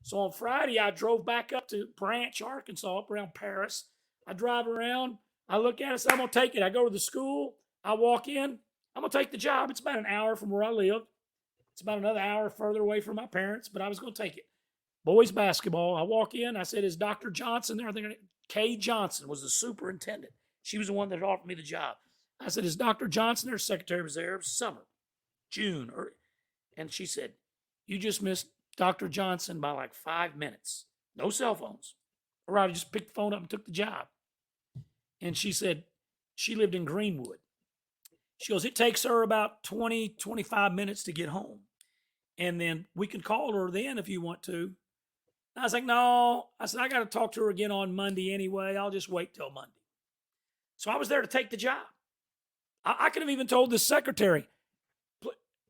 [SPEAKER 2] So on Friday, I drove back up to Branch, Arkansas, up around Paris. I drive around. I look at it. Say, I'm going to take it. I go to the school. I walk in. I'm going to take the job. It's about an hour from where I live. It's about another hour further away from my parents, but I was going to take it. Boys basketball. I walk in. I said, is Dr. Johnson there? I think Kay Johnson was the superintendent. She was the one that had offered me the job. I said, is Dr. Johnson there? Secretary was there. It was summer, June. And she said, you just missed Dr. Johnson by like 5 minutes. No cell phones. Or I just picked the phone up and took the job. And she said she lived in Greenwood. She goes, it takes her about 20, 25 minutes to get home. And then we can call her then if you want to. I was like, no. I said, I got to talk to her again on Monday anyway. I'll just wait till Monday. So I was there to take the job. I could have even told the secretary,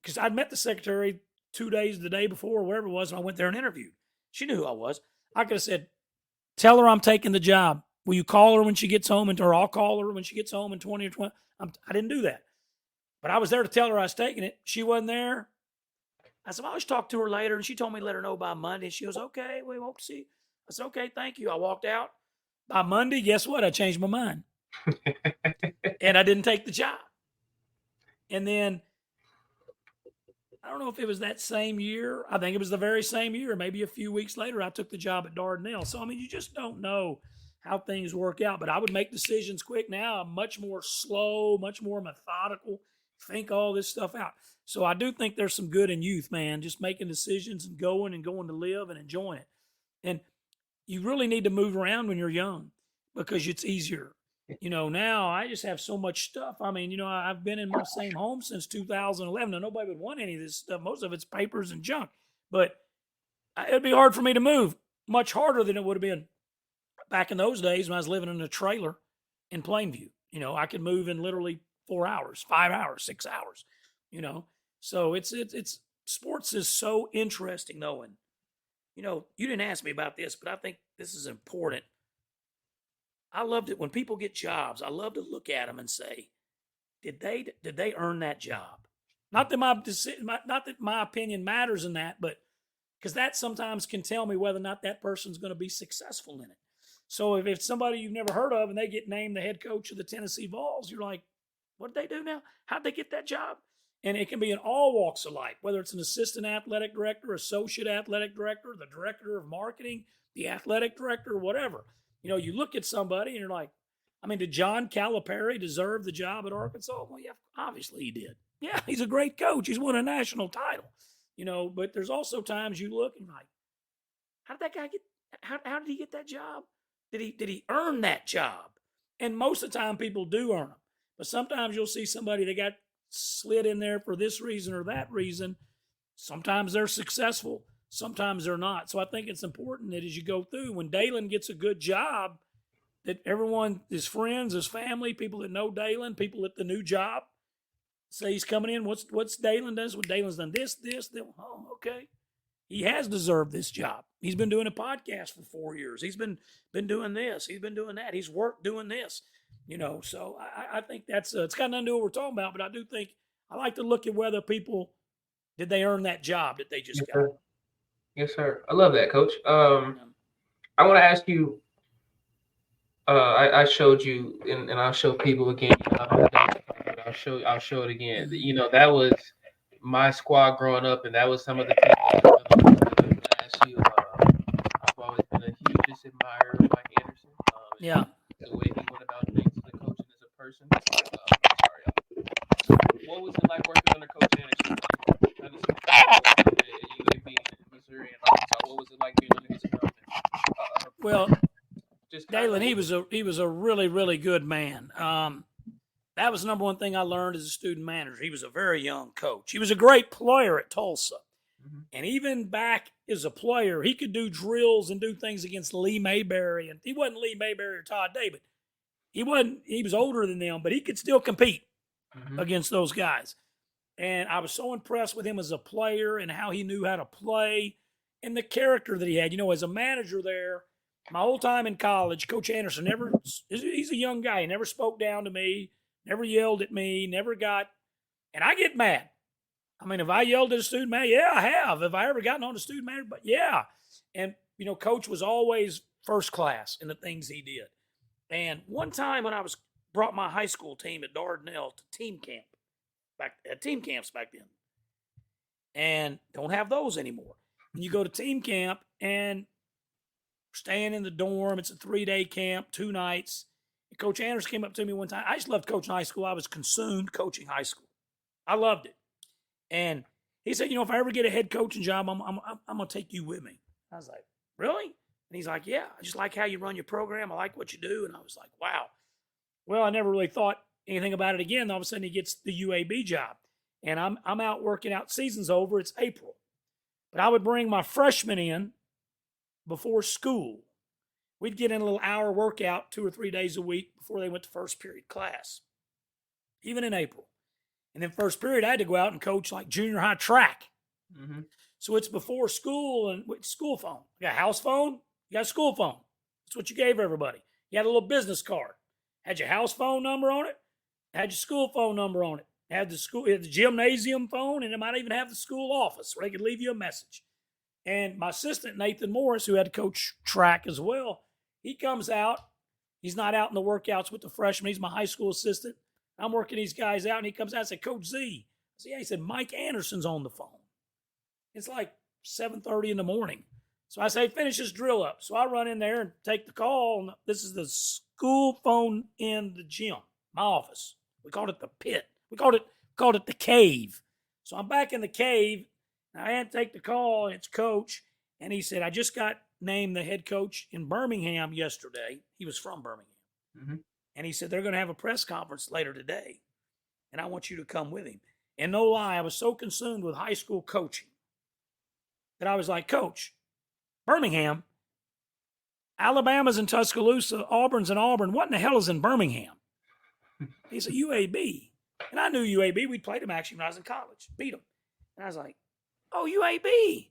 [SPEAKER 2] because I'd met the secretary 2 days the day before or whatever it was, and I went there and interviewed. She knew who I was. I could have said, tell her I'm taking the job. Will you call her when she gets home? Or I'll call her when she gets home in 20 or 20. I didn't do that. But I was there to tell her I was taking it. She wasn't there. I said, I'll just talk to her later. And she told me to let her know by Monday. She goes, okay, we won't see. I said, okay, thank you. I walked out. By Monday, guess what? I changed my mind. And I didn't take the job. And then, I don't know if it was that same year. I think it was the very same year. Maybe a few weeks later, I took the job at Dardanelle. So, I mean, you just don't know how things work out. But I would make decisions quick now. I'm much more slow, much more methodical, think all this stuff out. So I do think there's some good in youth, man, just making decisions and going to live and enjoying it. And you really need to move around when you're young because it's easier. Now I just have so much stuff. I mean, I've been in my same home since 2011. Now, nobody would want any of this stuff. Most of it's papers and junk. But it'd be hard for me to move, much harder than it would have been back in those days when I was living in a trailer in Plainview. I could move in literally 4 hours, 5 hours, 6 hours, So it's sports is so interesting though. And, you didn't ask me about this, but I think this is important. I loved it when people get jobs. I love to look at them and say, did they earn that job? Not that my opinion matters in that, but because that sometimes can tell me whether or not that person's going to be successful in it. So if it's somebody you've never heard of and they get named the head coach of the Tennessee Vols, you're like, what did they do now? How'd they get that job? And it can be in all walks of life, whether it's an assistant athletic director, associate athletic director, the director of marketing, the athletic director, whatever. You look at somebody and you're like, I mean, did John Calipari deserve the job at Arkansas? Well, yeah, obviously he did. Yeah, he's a great coach. He's won a national title. But there's also times you look and like, how did that guy how did he get that job? Did he earn that job? And most of the time people do earn them. But sometimes you'll see somebody that got slid in there for this reason or that reason. Sometimes they're successful. Sometimes they're not. So I think it's important that as you go through, when Dalen gets a good job, that everyone, his friends, his family, people that know Dalen, people at the new job, say he's coming in. What's Dalen does? Well, Dalen's done this. Oh, okay. He has deserved this job. He's been doing a podcast for 4 years. He's been doing this. He's been doing that. He's worked doing this. So I think that's it's got nothing to do with what we're talking about, but I do think I like to look at whether people did they earn that job that they just got.
[SPEAKER 1] Yes, sir. I love that, Coach. I want to ask you. I showed you, and I'll show people again. I'll show it again. That was my squad growing up, and that was some of the people. I asked you. I've always been a hugest admirer of Mike Anderson.
[SPEAKER 2] Yeah.
[SPEAKER 1] The way he went about things, the coaching as a person. Sorry. What was it like working under Coach Anderson? UAB, Missouri, and Arkansas. What was it like being under his command?
[SPEAKER 2] Well, Dalen, he was a really, really good man. That was the number one thing I learned as a student manager. He was a very young coach. He was a great player at Tulsa. Mm-hmm. And even back as a player, he could do drills and do things against Lee Mayberry. And he wasn't Lee Mayberry or Todd Day, but he was older than them, but he could still compete against those guys. And I was so impressed with him as a player and how he knew how to play and the character that he had. As a manager there, my whole time in college, Coach Anderson he's a young guy. He never spoke down to me, never yelled at me, and I get mad. I mean, if I yelled at a student manager, yeah, I have. Have I ever gotten on a student manager? But yeah. And, Coach was always first class in the things he did. And one time when I brought my high school team at Dardanelle to team camp, team camps back then, and don't have those anymore. And you go to team camp and staying in the dorm. It's a 3-day camp, 2 nights. And Coach Anderson came up to me one time. I just loved coaching high school. I was consumed coaching high school. I loved it. And he said, if I ever get a head coaching job, I'm going to take you with me. I was like, really? And he's like, yeah, I just like how you run your program. I like what you do. And I was like, wow. Well, I never really thought anything about it again. All of a sudden he gets the UAB job. And I'm out working out. Season's over. It's April. But I would bring my freshmen in before school. We'd get in a little hour workout 2 or 3 days a week before they went to first period class, even in April. And then first period, I had to go out and coach like junior high track. So it's before school and school phone. You got a house phone, you got a school phone. That's what you gave everybody. You had a little business card. Had your house phone number on it, had your school phone number on it. Had the gymnasium phone, and it might even have the school office where they could leave you a message. And my assistant, Nathan Morris, who had to coach track as well, he comes out. He's not out in the workouts with the freshmen. He's my high school assistant. I'm working these guys out, and he comes out and said, Coach Z. I said, yeah. He said, Mike Anderson's on the phone. It's like 7:30 in the morning. So I say, finish this drill up. So I run in there and take the call. And this is the school phone in the gym, my office. We called it the pit. We called it the cave. So I'm back in the cave. And I had to take the call, and it's Coach. And he said, I just got named the head coach in Birmingham yesterday. He was from Birmingham. And he said, they're going to have a press conference later today. And I want you to come with him. And no lie, I was so consumed with high school coaching that I was like, Coach, Birmingham, Alabama's in Tuscaloosa, Auburn's in Auburn. What in the hell is in Birmingham? He said, UAB. And I knew UAB. We'd played them actually when I was in college. Beat them. And I was like, oh, UAB.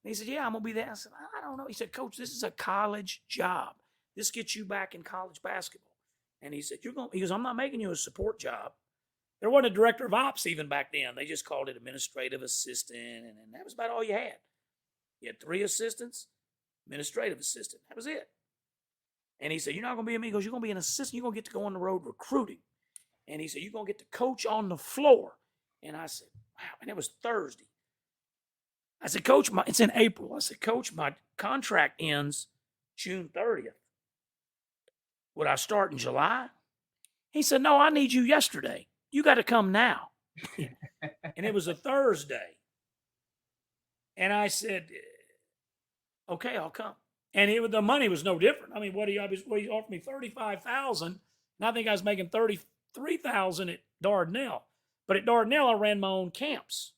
[SPEAKER 2] And he said, yeah, I'm going to be there. I said, I don't know. He said, Coach, this is a college job. This gets you back in college basketball. And he said, he goes, I'm not making you a support job. There wasn't a director of ops even back then. They just called it administrative assistant. And that was about all you had. You had 3 assistants, administrative assistant. That was it. And he said, you're not going to be a me. He goes, you're going to be an assistant. You're going to get to go on the road recruiting. And he said, you're going to get to coach on the floor. And I said, wow. And it was Thursday. I said, Coach, it's in April. I said, Coach, my contract ends June 30th. Would I start in July? He said, no, I need you yesterday. You got to come now. And it was a Thursday. And I said, okay, I'll come. And the money was no different. I mean, he offered me $35,000, and I think I was making $33,000 at Dardanelle. But at Dardanelle, I ran my own camps.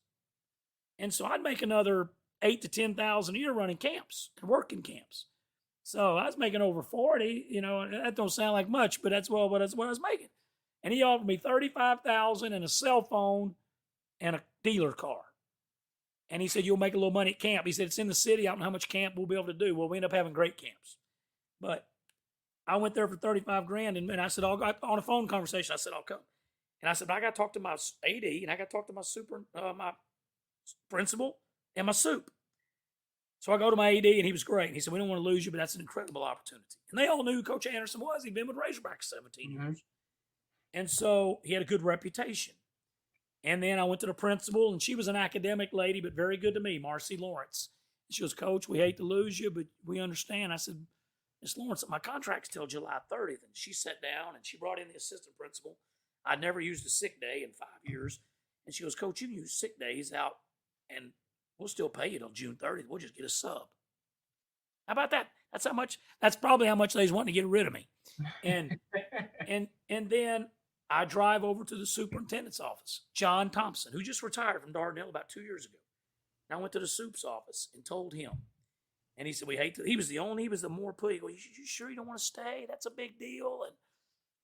[SPEAKER 2] And so I'd make another $8,000 to $10,000 a year running camps and working camps. So I was making over 40, and that don't sound like much, but that's what I was making. And he offered me $35,000 and a cell phone and a dealer car. And he said, you'll make a little money at camp. He said, it's in the city. I don't know how much camp we'll be able to do. Well, we end up having great camps. But I went there for $35,000, and I said, on a phone conversation, I said, I'll come. And I said, but I got to talk to my AD, and I got to talk to my principal and my soup. So I go to my AD, and he was great. And he said, we don't want to lose you, but that's an incredible opportunity. And they all knew who Coach Anderson was. He'd been with Razorbacks 17 years. And so he had a good reputation. And then I went to the principal, and she was an academic lady, but very good to me, Marcy Lawrence. And she goes, Coach, we hate to lose you, but we understand. I said, Miss Lawrence, my contract's till July 30th. And she sat down, and she brought in the assistant principal. I'd never used a sick day in 5 years. And she goes, Coach, you can use sick days out, and we'll still pay you till June 30th. We'll just get a sub. How about that? That's probably how much they was wanting to get rid of me. And and then I drive over to the superintendent's office, John Thompson, who just retired from Dardanelle about 2 years ago. And I went to the soup's office and told him. And he said, he was the more put. He goes, you sure you don't want to stay? That's a big deal. And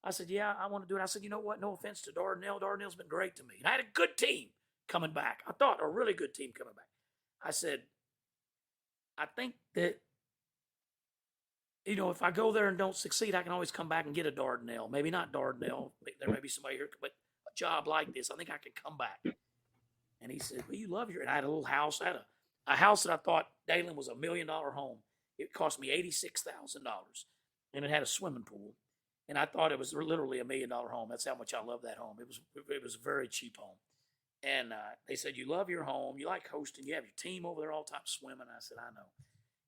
[SPEAKER 2] I said, yeah, I want to do it. I said, you know what? No offense to Dardanelle. Dardanelle's been great to me. And I had a good team coming back. I thought a really good team coming back. I said, I think that, if I go there and don't succeed, I can always come back and get a Dardanelle. Maybe not Dardanelle. There may be somebody here, but a job like this, I think I can come back. And he said, well, you love your, and I had a little house. I had a house that I thought Dalen was $1 million home. It cost me $86,000, and it had a swimming pool. And I thought it was literally $1 million home. That's how much I love that home. It was a very cheap home. And they said, you love your home. You like hosting. You have your team over there all the time swimming. I said, I know.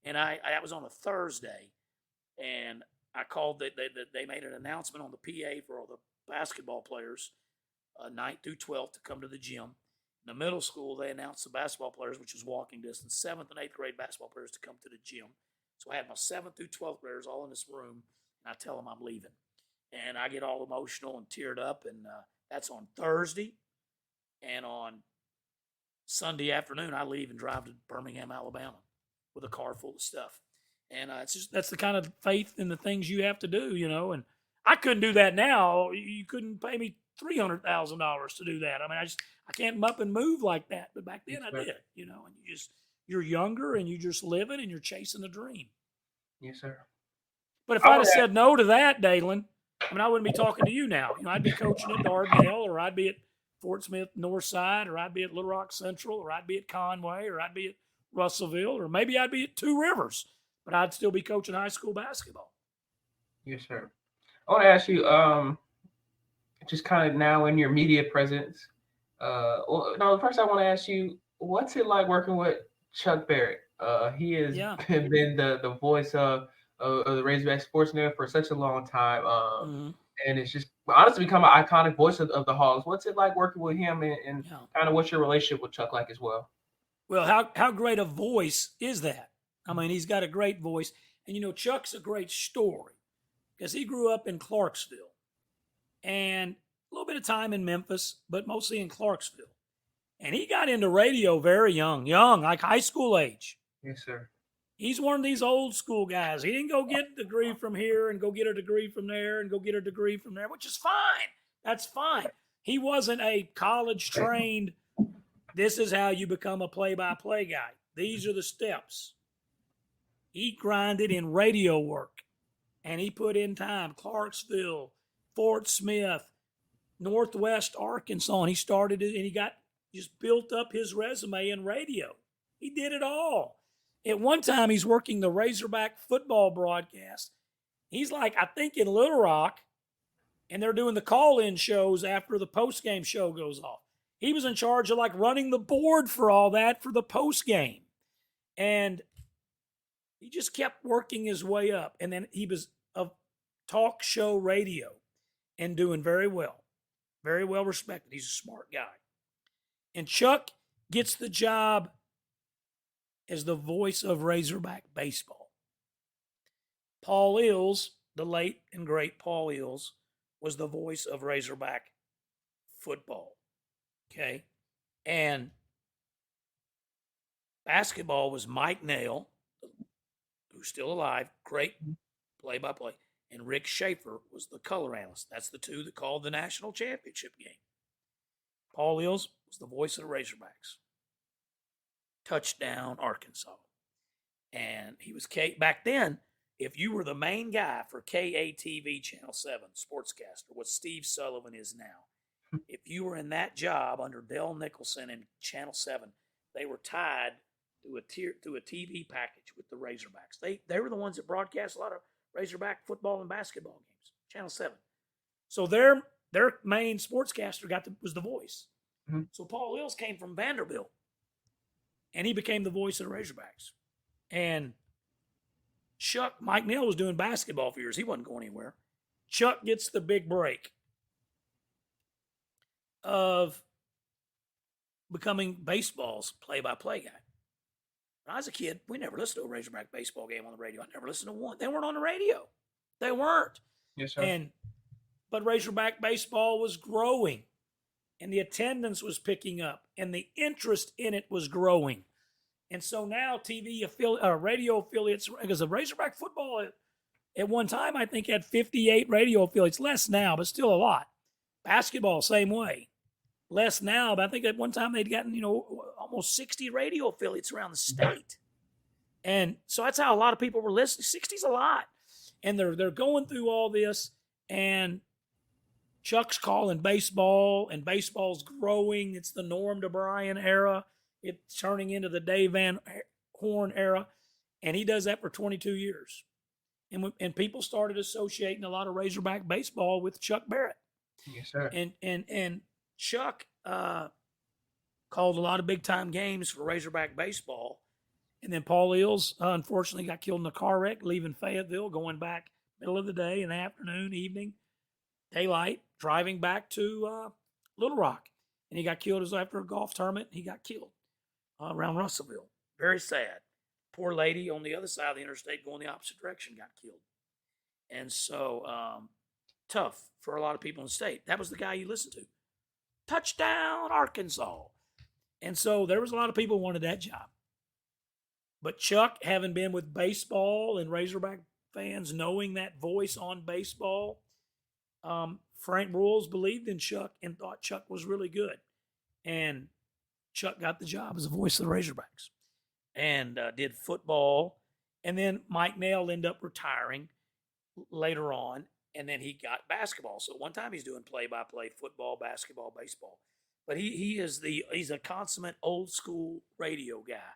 [SPEAKER 2] And that was on a Thursday. And I called, they made an announcement on the PA for all the basketball players, 9th through 12th, to come to the gym. In the middle school, they announced the basketball players, which was walking distance, 7th and 8th grade basketball players to come to the gym. So I had my 7th through 12th graders all in this room, and I tell them I'm leaving. And I get all emotional and teared up, and that's on Thursday. And on Sunday afternoon, I leave and drive to Birmingham, Alabama with a car full of stuff. And that's the kind of faith in the things you have to do, and I couldn't do that now. You couldn't pay me $300,000 to do that. I mean, I can't up and move like that. But back then I did, and you're younger and you're just living and you're chasing a dream.
[SPEAKER 1] Yes, sir.
[SPEAKER 2] But if I'd have said no to that, Dalen, I wouldn't be talking to you now. I'd be coaching at Dardanelle, or I'd be at Fort Smith Northside, or I'd be at Little Rock Central, or I'd be at Conway, or I'd be at Russellville, or maybe I'd be at Two Rivers, but I'd still be coaching high school basketball.
[SPEAKER 1] Yes, sir. I want to ask you, just kind of now in your media presence, first I want to ask you, what's it like working with Chuck Barrett? He has been the voice of the Razorback Sports Network for such a long time. And it's just honestly become an iconic voice of the Hogs. What's it like working with him, and kind of what's your relationship with Chuck like as well?
[SPEAKER 2] Well, how great a voice is that? He's got a great voice. And, Chuck's a great story because he grew up in Clarksville and a little bit of time in Memphis, but mostly in Clarksville. And he got into radio very young, like high school age.
[SPEAKER 1] Yes, sir.
[SPEAKER 2] He's one of these old school guys. He didn't go get a degree from here and go get a degree from there and go get a degree from there, which is fine. That's fine. He wasn't a college trained, this is how you become a play-by-play guy. These are the steps. He grinded in radio work, and he put in time. Clarksville, Fort Smith, Northwest Arkansas, and he started it, and he just built up his resume in radio. He did it all. At one time, he's working the Razorback football broadcast. He's I think in Little Rock, and they're doing the call-in shows after the post-game show goes off. He was in charge of running the board for all that for the post-game. And he just kept working his way up. And then he was of talk show radio and doing very well respected. He's a smart guy. And Chuck gets the job as the voice of Razorback baseball. Paul Ills, the late and great Paul Ills, was the voice of Razorback football. Okay? And basketball was Mike Nail, who's still alive, great play-by-play, and Rick Schaefer was the color analyst. That's the two that called the national championship game. Paul Ills was the voice of the Razorbacks. Touchdown, Arkansas. And he was back then, if you were the main guy for KATV Channel 7 sportscaster, what Steve Sullivan is now, if you were in that job under Dell Nicholson in Channel 7, they were tied through a TV package with the Razorbacks. They were the ones that broadcast a lot of Razorback football and basketball games, Channel 7. So their main sportscaster was the voice. Mm-hmm. So Paul Ills came from Vanderbilt, and he became the voice of the Razorbacks. And Mike Neal was doing basketball for years. He wasn't going anywhere. Chuck gets the big break of becoming baseball's play-by-play guy. When I was a kid, we never listened to a Razorback baseball game on the radio. I never listened to one. They weren't on the radio. They weren't.
[SPEAKER 1] Yes, sir.
[SPEAKER 2] But Razorback baseball was growing, and the attendance was picking up, and the interest in it was growing. And so now radio affiliates, because the Razorback football at one time, I think, had 58 radio affiliates. Less now, but still a lot. Basketball, same way. Less now, but I think at one time they'd gotten, almost 60 radio affiliates around the state. And so that's how a lot of people were listening. 60's a lot. And they're going through all this, and Chuck's calling baseball, and baseball's growing. It's the Norm DeBryan era. It's turning into the Dave Van Horn era. And he does that for 22 years. And people started associating a lot of Razorback baseball with Chuck Barrett.
[SPEAKER 1] Yes, sir.
[SPEAKER 2] And Chuck called a lot of big-time games for Razorback baseball. And then Paul Eels, unfortunately, got killed in a car wreck leaving Fayetteville, going back middle of the day, in the afternoon, evening, daylight, driving back to Little Rock. And he got killed after a golf tournament. He got killed around Russellville. Very sad. Poor lady on the other side of the interstate going the opposite direction got killed. And so tough for a lot of people in the state. That was the guy you listened to. Touchdown, Arkansas. And so there was a lot of people who wanted that job. But Chuck, having been with baseball and Razorback fans, knowing that voice on baseball, Frank Broyles believed in Chuck and thought Chuck was really good. And Chuck got the job as the voice of the Razorbacks and did football. And then Mike Nail ended up retiring later on, and then he got basketball. So one time he's doing play-by-play football, basketball, baseball. But he's a consummate old school radio guy.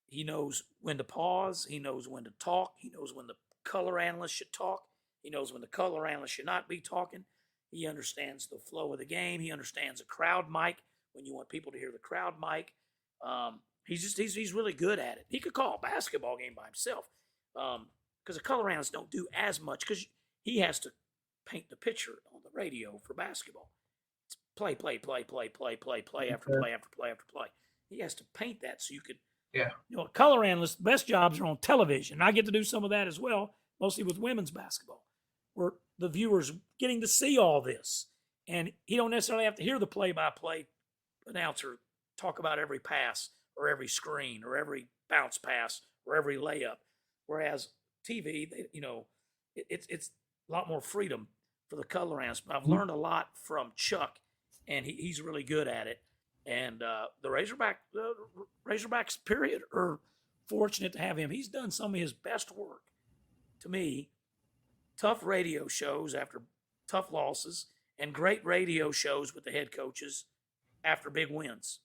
[SPEAKER 2] He knows when to pause. He knows when to talk. He knows when the color analyst should talk. He knows when the color analyst should not be talking. He understands the flow of the game. He understands a crowd mic when you want people to hear the crowd mic. He's really good at it. He could call a basketball game by himself because the color analysts don't do as much because he has to paint the picture on the radio for basketball. It's play after play after play after play. He has to paint that so you could.
[SPEAKER 1] Yeah.
[SPEAKER 2] A color analyst, best jobs are on television. I get to do some of that as well, mostly with women's basketball, where the viewers getting to see all this. And he don't necessarily have to hear the play-by-play announcer talk about every pass or every screen or every bounce pass or every layup. Whereas TV, it's a lot more freedom for the color analyst. But I've learned a lot from Chuck, and he's really good at it. And the Razorbacks, period, are fortunate to have him. He's done some of his best work, to me. Tough radio shows after tough losses, and great radio shows with the head coaches after big wins.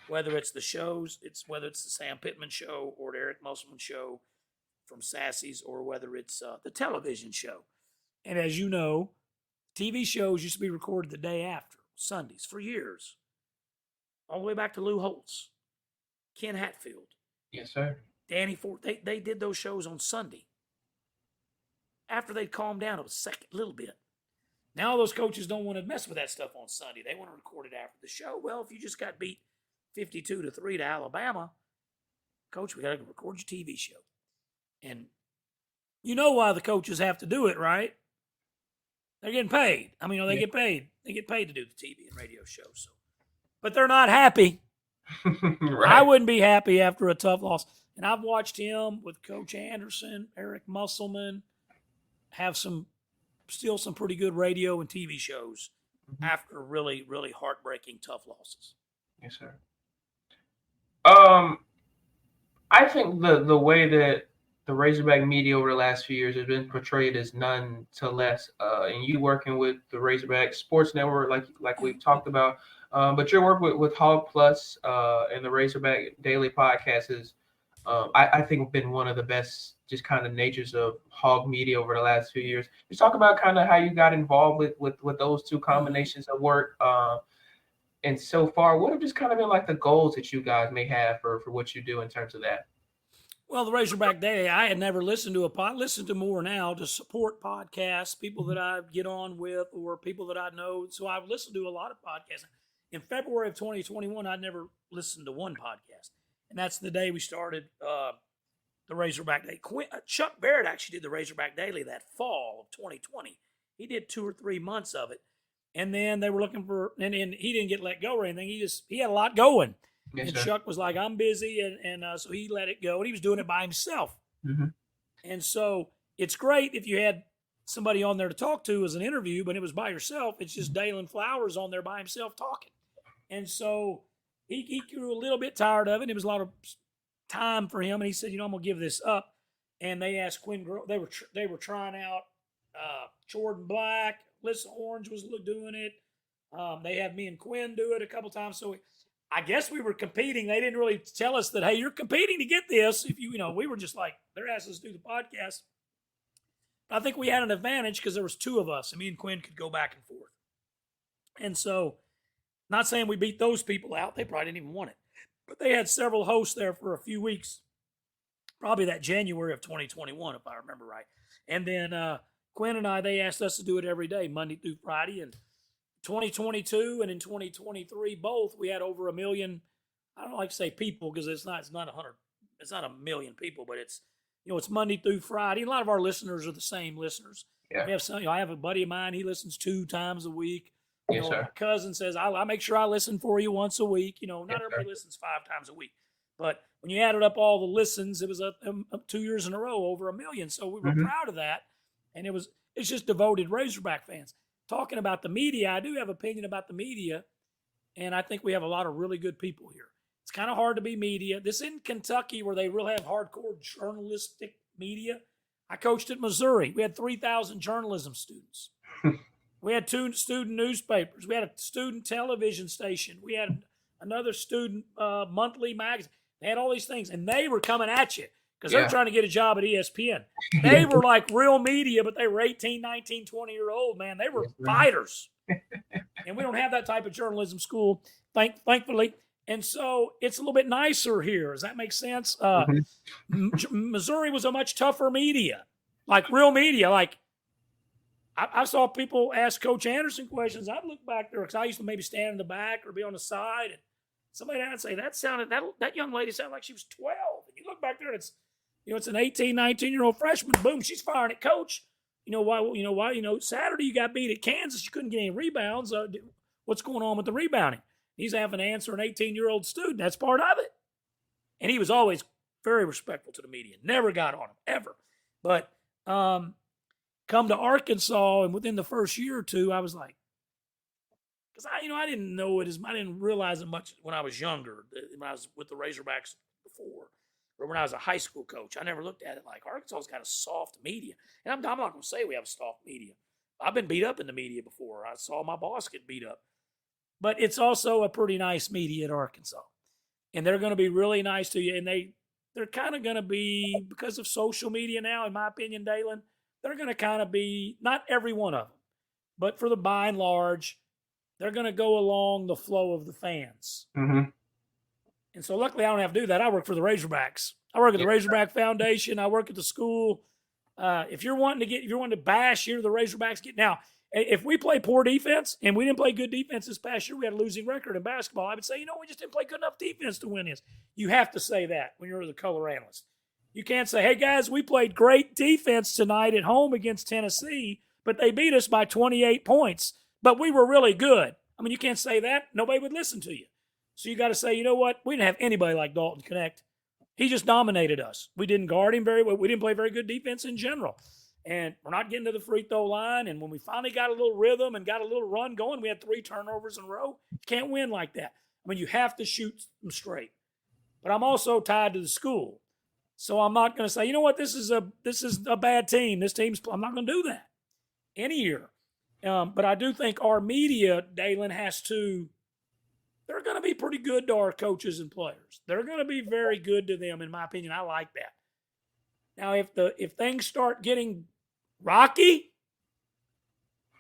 [SPEAKER 2] Whether it's the shows, whether it's the Sam Pittman show or the Eric Musselman show from Sassy's, or whether it's the television show. And as you know, TV shows used to be recorded the day after, Sundays, for years. All the way back to Lou Holtz, Ken Hatfield.
[SPEAKER 1] Yes, sir.
[SPEAKER 2] Danny Ford. They did those shows on Sunday. After they'd calmed down a little bit. Now those coaches don't want to mess with that stuff on Sunday. They want to record it after the show. Well, if you just got beat 52-3 to Alabama, coach, we got to record your TV show. And you know why the coaches have to do it, right? They're getting paid. They get paid. They get paid to do the TV and radio shows. So. But they're not happy. Right. I wouldn't be happy after a tough loss. And I've watched him with Coach Anderson, Eric Musselman, have some pretty good radio and TV shows after really, really heartbreaking tough losses.
[SPEAKER 1] Yes, sir. I think the way that the Razorback media over the last few years has been portrayed as none to less. And you working with the Razorback Sports Network, like we've talked about, but your work with Hog Plus and the Razorback Daily Podcast is, I think, been one of the best just kind of natures of Hog media over the last few years. Just talk about kind of how you got involved with those two combinations of work. And so far, what have just kind of been like the goals that you guys may have for what you do in terms of that?
[SPEAKER 2] Well, the Razorback Daily, I had never listened to listen to more now to support podcasts, people that I get on with or people that I know. So I've listened to a lot of podcasts. In February of 2021, I'd never listened to one podcast. And that's the day we started the Razorback Daily. Chuck Barrett actually did the Razorback Daily that fall of 2020. He did 2 or 3 months of it. And then they were looking for, and he didn't get let go or anything. He had a lot going.
[SPEAKER 1] Yes,
[SPEAKER 2] And
[SPEAKER 1] sir.
[SPEAKER 2] Chuck was like, I'm busy. And so he let it go. And he was doing it by himself.
[SPEAKER 1] Mm-hmm.
[SPEAKER 2] And so it's great if you had somebody on there to talk to as an interview, but it was by yourself. It's just Dalen Flowers on there by himself talking. And so he grew a little bit tired of it. It was a lot of time for him. And he said, I'm going to give this up. And they asked Quinn, they were trying out Jordan Black. Lissa Orange was doing it. They had me and Quinn do it a couple times. So I guess we were competing. They didn't really tell us that, hey, you're competing to get this. If we were just like, they're asking us to do the podcast. I think we had an advantage because there was two of us, and me and Quinn could go back and forth. And so, not saying we beat those people out. They probably didn't even want it. But they had several hosts there for a few weeks, probably that January of 2021, if I remember right. And then Quinn and I, they asked us to do it every day, Monday through Friday. And 2022 and in 2023, both, we had over 1 million. I don't like to say people because it's not 100. It's not 1 million people, but it's it's Monday through Friday. A lot of our listeners are the same listeners.
[SPEAKER 1] Yeah.
[SPEAKER 2] We have some. I have a buddy of mine. He listens 2 times a week.
[SPEAKER 1] Yes, sir.
[SPEAKER 2] My cousin says I make sure I listen for you once a week. Not
[SPEAKER 1] Yes,
[SPEAKER 2] everybody
[SPEAKER 1] sir.
[SPEAKER 2] listens 5 times a week, but when you added up all the listens, it was up 2 years in a row over 1 million. So we were proud of that, and it's just devoted Razorback fans. Talking about the media, I do have opinion about the media, and I think we have a lot of really good people here. It's kind of hard to be media. This in Kentucky where they really have hardcore journalistic media. I coached at Missouri. We had 3,000 journalism students. We had 2 student newspapers. We had a student television station. We had another student monthly magazine. They had all these things, and they were coming at you because they're trying to get a job at ESPN. They were like real media, but they were 18, 19, 20-year-old, man. They were fighters. And we don't have that type of journalism school, thankfully. And so it's a little bit nicer here. Does that make sense? Missouri was a much tougher media, like real media. Like I saw people ask Coach Anderson questions. I'd look back there because I used to maybe stand in the back or be on the side, and somebody would say that young lady sounded like she was 12. And you look back there, and it's an 18, 19-year-old freshman. Boom, she's firing at Coach. Why? Saturday you got beat at Kansas. You couldn't get any rebounds. What's going on with the rebounding? He's having to answer an 18-year-old student. That's part of it. And he was always very respectful to the media. Never got on him, ever. But come to Arkansas, and within the first year or two, I was like, because I didn't know it as I didn't realize it much when I was younger, when I was with the Razorbacks before, or when I was a high school coach. I never looked at it like Arkansas's got a soft media. And I'm not going to say we have a soft media. I've been beat up in the media before. I saw my boss get beat up. But it's also a pretty nice media at Arkansas. And they're going to be really nice to you. And they're kind of going to be, because of social media now, in my opinion, Dalen, they're going to kind of be, not every one of them, but for the by and large, they're going to go along the flow of the fans.
[SPEAKER 1] Mm-hmm.
[SPEAKER 2] And so luckily I don't have to do that. I work for the Razorbacks. I work at the Razorback Foundation. I work at the school. If you're wanting to bash the Razorbacks, now, if we play poor defense and we didn't play good defense this past year, we had a losing record in basketball, I would say, we just didn't play good enough defense to win this. You have to say that when you're the color analyst. You can't say, hey, guys, we played great defense tonight at home against Tennessee, but they beat us by 28 points, but we were really good. I mean, you can't say that. Nobody would listen to you. So you got to say, you know what? We didn't have anybody like Dalton Connect. He just dominated us. We didn't guard him very well. We didn't play very good defense in general. And we're not getting to the free throw line. And when we finally got a little rhythm and got a little run going, we had 3 turnovers in a row. You can't win like that. I mean, you have to shoot them straight. But I'm also tied to the school. So I'm not going to say, you know what, this is a bad team. I'm not going to do that any year. But I do think our media, Dalen, they're going to be pretty good to our coaches and players. They're going to be very good to them, in my opinion. I like that. Now, if things start getting rocky,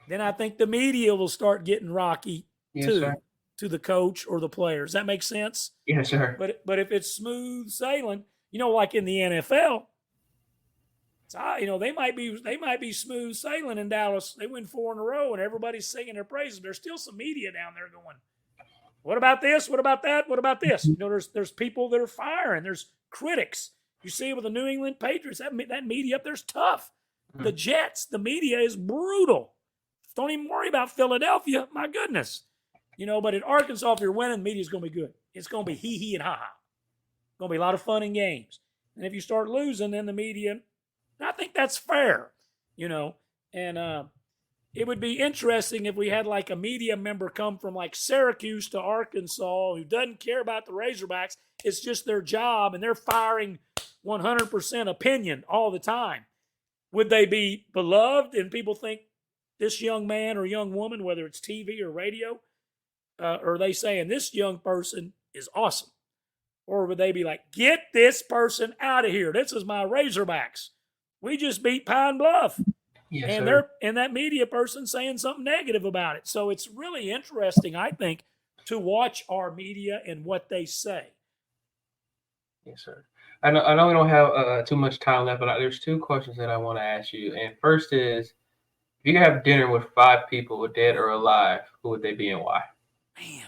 [SPEAKER 2] then I think the media will start getting rocky too, to the coach or the players. Does that make sense?
[SPEAKER 1] Yes, sir.
[SPEAKER 2] But if it's smooth sailing, like in the NFL, they might be smooth sailing in Dallas. They win 4 in a row, and everybody's singing their praises. There's still some media down there going, what about this? What about that? What about this? There's people that are firing. There's critics. You see it with the New England Patriots. That media up there's tough. The Jets, the media is brutal. Don't even worry about Philadelphia. My goodness. But at Arkansas, if you're winning, media's going to be good. It's going to be hee-hee and ha-ha. Going to be a lot of fun and games. And if you start losing, then the media, I think that's fair, and it would be interesting if we had like a media member come from like Syracuse to Arkansas who doesn't care about the Razorbacks. It's just their job, and they're firing 100% opinion all the time. Would they be beloved and people think this young man or young woman, whether it's TV or radio, or are they saying this young person is awesome? Or would they be like, get this person out of here. This is my Razorbacks. We just beat Pine Bluff.
[SPEAKER 1] Yes,
[SPEAKER 2] and
[SPEAKER 1] sir.
[SPEAKER 2] and that media person saying something negative about it. So it's really interesting, I think, to watch our media and what they say.
[SPEAKER 1] Yes, sir. I know we don't have too much time left, but there's two questions that I want to ask you. And first is, if you could have dinner with 5 people, dead or alive, who would they be and why?
[SPEAKER 2] Man.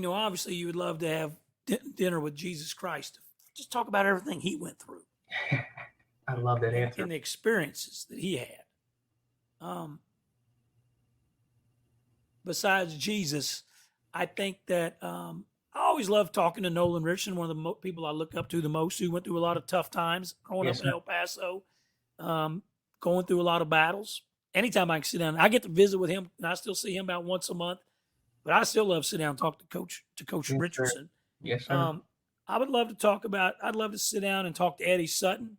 [SPEAKER 2] Obviously you would love to have dinner with Jesus Christ. Just talk about everything he went through.
[SPEAKER 1] I love that answer.
[SPEAKER 2] And the experiences that he had. Besides Jesus, I think that I always love talking to Nolan Richardson, one of the people I look up to the most, who went through a lot of tough times growing up in El Paso, going through a lot of battles. Anytime I can sit down, I get to visit with him, and I still see him about once a month. But I still love to sit down and talk to Coach
[SPEAKER 1] Yes,
[SPEAKER 2] Richardson.
[SPEAKER 1] Sir. Yes, sir.
[SPEAKER 2] I'd love to sit down and talk to Eddie Sutton,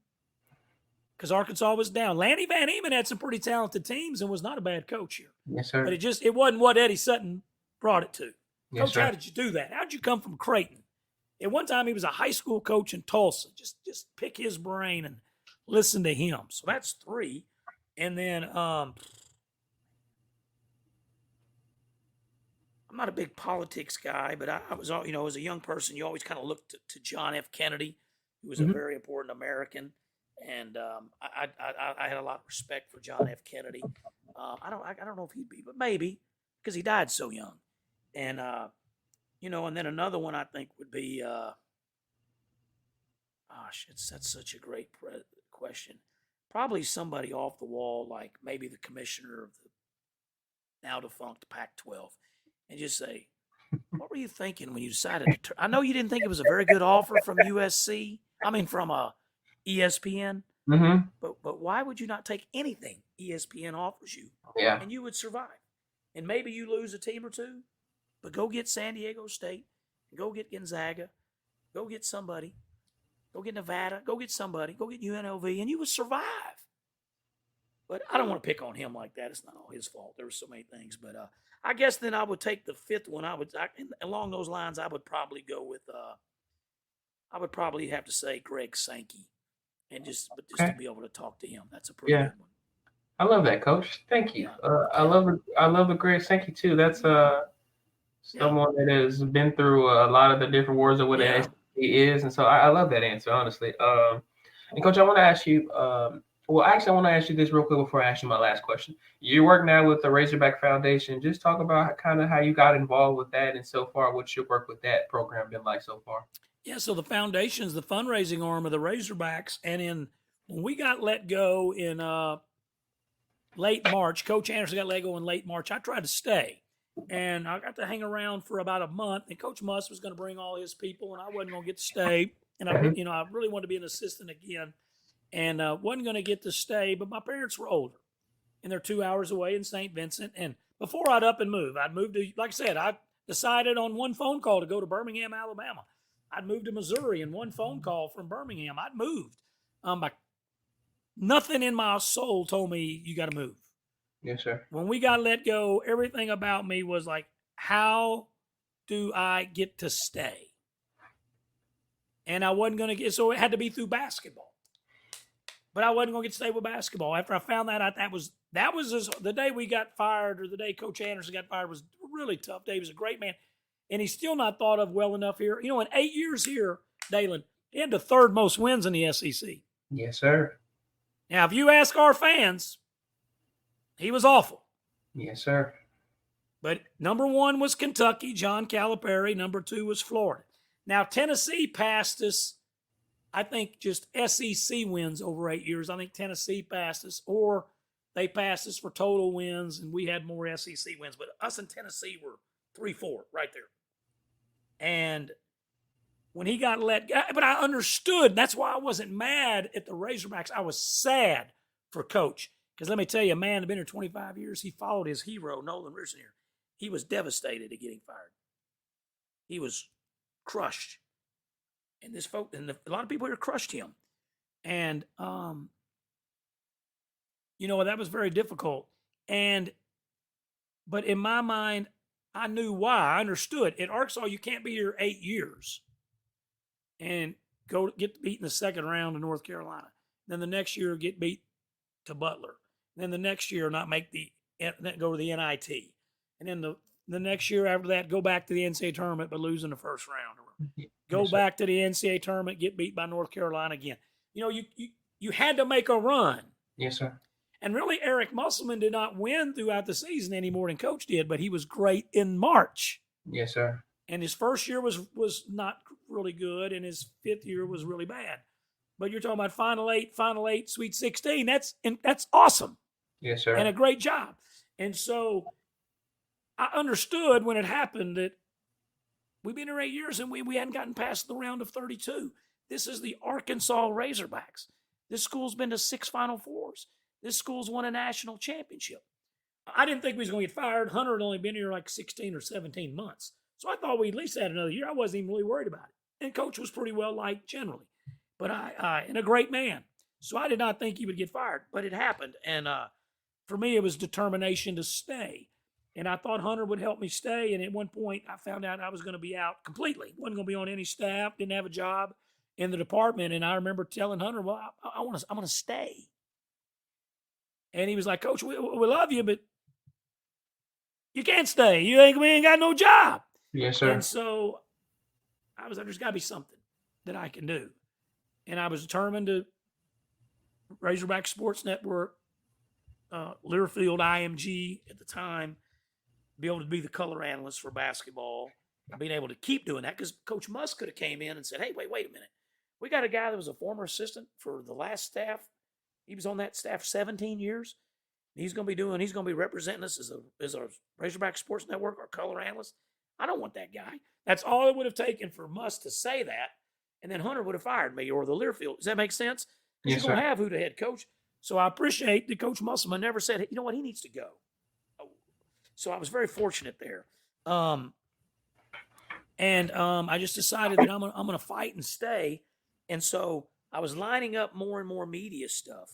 [SPEAKER 2] because Arkansas was down. Lanny Van Eman had some pretty talented teams and was not a bad coach here.
[SPEAKER 1] Yes, sir.
[SPEAKER 2] But it wasn't what Eddie Sutton brought it to.
[SPEAKER 1] Yes,
[SPEAKER 2] Coach,
[SPEAKER 1] sir.
[SPEAKER 2] how did you do that? How'd you come from Creighton? At one time, he was a high school coach in Tulsa. Just pick his brain and listen to him. So that's 3. And then I'm not a big politics guy, but I was, as a young person, you always kind of looked to John F. Kennedy, who was a very important American, and I had a lot of respect for John F. Kennedy. I don't know if he'd be, but maybe, because he died so young, and and then another one I think would be, that's such a great question. Probably somebody off the wall, like maybe the commissioner of the now defunct Pac-12. And just say, what were you thinking when you decided to I know you didn't think it was a very good offer from USC. From ESPN.
[SPEAKER 1] Mm-hmm.
[SPEAKER 2] But why would you not take anything ESPN offers you?
[SPEAKER 1] Yeah.
[SPEAKER 2] And you would survive. And maybe you lose a team or two, but go get San Diego State, go get Gonzaga, go get somebody, go get Nevada, go get somebody, go get UNLV, and you would survive. But I don't want to pick on him like that. It's not all his fault. There were so many things. But I guess then I would take the 5th one. Along those lines, I would probably go with. I would probably have to say Greg Sankey, and just to be able to talk to him. That's a pretty good one.
[SPEAKER 1] I love that, Coach. Thank you. I love a Greg Sankey too. That's someone that has been through a lot of the different words of what an SEC is, and so I love that answer, honestly. And Coach, I want to ask you. I want to ask you this real quick before I ask you my last question. You work now with the Razorback Foundation. Just talk about kind of how you got involved with that, and so far, what's your work with that program been like so far?
[SPEAKER 2] Yeah, so the foundation's the fundraising arm of the Razorbacks, and when we got let go in late March, Coach Anderson got let go in late March. I tried to stay, and I got to hang around for about a month. And Coach Muss was going to bring all his people, and I wasn't going to get to stay. And I really wanted to be an assistant again. And wasn't going to get to stay, but my parents were older, and they're 2 hours away in St. Vincent. And before I'd up and move, I'd moved to, like I said, I decided on one phone call to go to Birmingham, Alabama. I'd moved to Missouri, and one phone call from Birmingham, I'd moved. Nothing in my soul told me you got to move.
[SPEAKER 1] Yes, sir.
[SPEAKER 2] When we got let go, everything about me was like, how do I get to stay? And I wasn't going to get, so it had to be through basketball. But I wasn't going to get to stay with basketball. After I found that out, that was the day we got fired, or the day Coach Anderson got fired, was a really tough day. He was a great man. And he's still not thought of well enough here. In 8 years here, Dalen, he had the 3rd most wins in the SEC.
[SPEAKER 1] Yes, sir.
[SPEAKER 2] Now, if you ask our fans, he was awful.
[SPEAKER 1] Yes, sir.
[SPEAKER 2] But number 1 was Kentucky, John Calipari. Number 2 was Florida. Now, Tennessee passed us. I think just SEC wins over 8 years. I think Tennessee passed us. Or They passed us for total wins, and we had more SEC wins. But us and Tennessee were 3-4 right there. And when he got let go, but I understood. That's why I wasn't mad at the Razorbacks. I was sad for Coach. Because let me tell you, a man had been here 25 years. He followed his hero, Nolan Richardson here. He was devastated at getting fired. He was crushed. And a lot of people here crushed him. And, that was very difficult. But in my mind, I knew why. I understood. At Arkansas, you can't be here 8 years and get beat in the second round of North Carolina. Then the next year, get beat to Butler. Then the next year, not go to the NIT. And then the next year after that, go back to the NCAA tournament, but lose in the first round. Go back to the NCAA tournament, get beat by North Carolina again. You had to make a run.
[SPEAKER 1] Yes, sir.
[SPEAKER 2] And really, Eric Musselman did not win throughout the season any more than Coach did, but he was great in March.
[SPEAKER 1] Yes, sir.
[SPEAKER 2] And his first year was not really good, and his fifth year was really bad. But you're talking about Final Eight, Sweet 16. That's awesome.
[SPEAKER 1] Yes, sir.
[SPEAKER 2] And a great job. And so I understood when it happened that we've been here 8 years and we hadn't gotten past the round of 32. This is the Arkansas Razorbacks. This school's been to 6 Final Fours. This school's won a national championship. I didn't think we was going to get fired. Hunter had only been here like 16 or 17 months. So I thought we at least had another year. I wasn't even really worried about it. And Coach was pretty well liked generally. But and a great man. So I did not think he would get fired. But it happened. And for me, it was determination to stay. And I thought Hunter would help me stay. And at one point, I found out I was going to be out completely. Wasn't going to be on any staff. Didn't have a job in the department. And I remember telling Hunter, well, I'm going to stay. And he was like, Coach, we love you, but you can't stay. We ain't got no job.
[SPEAKER 1] Yes, sir.
[SPEAKER 2] And so I was like, there's got to be something that I can do. And I was determined to Razorback Sports Network, Learfield IMG at the time, be able to be the color analyst for basketball, being able to keep doing that because Coach Musk could have came in and said, hey, wait a minute. We got a guy that was a former assistant for the last staff. He was on that staff 17 years. He's going to be representing us as a Razorback Sports Network or color analyst. I don't want that guy. That's all it would have taken for Musk to say that. And then Hunter would have fired me or the Learfield. Does that make sense?
[SPEAKER 1] Yes,
[SPEAKER 2] you're going to have who the head coach. So I appreciate that Coach Musselman never said, hey, you know what, he needs to go. So I was very fortunate there. I just decided that I'm going to fight and stay. And so I was lining up more and more media stuff.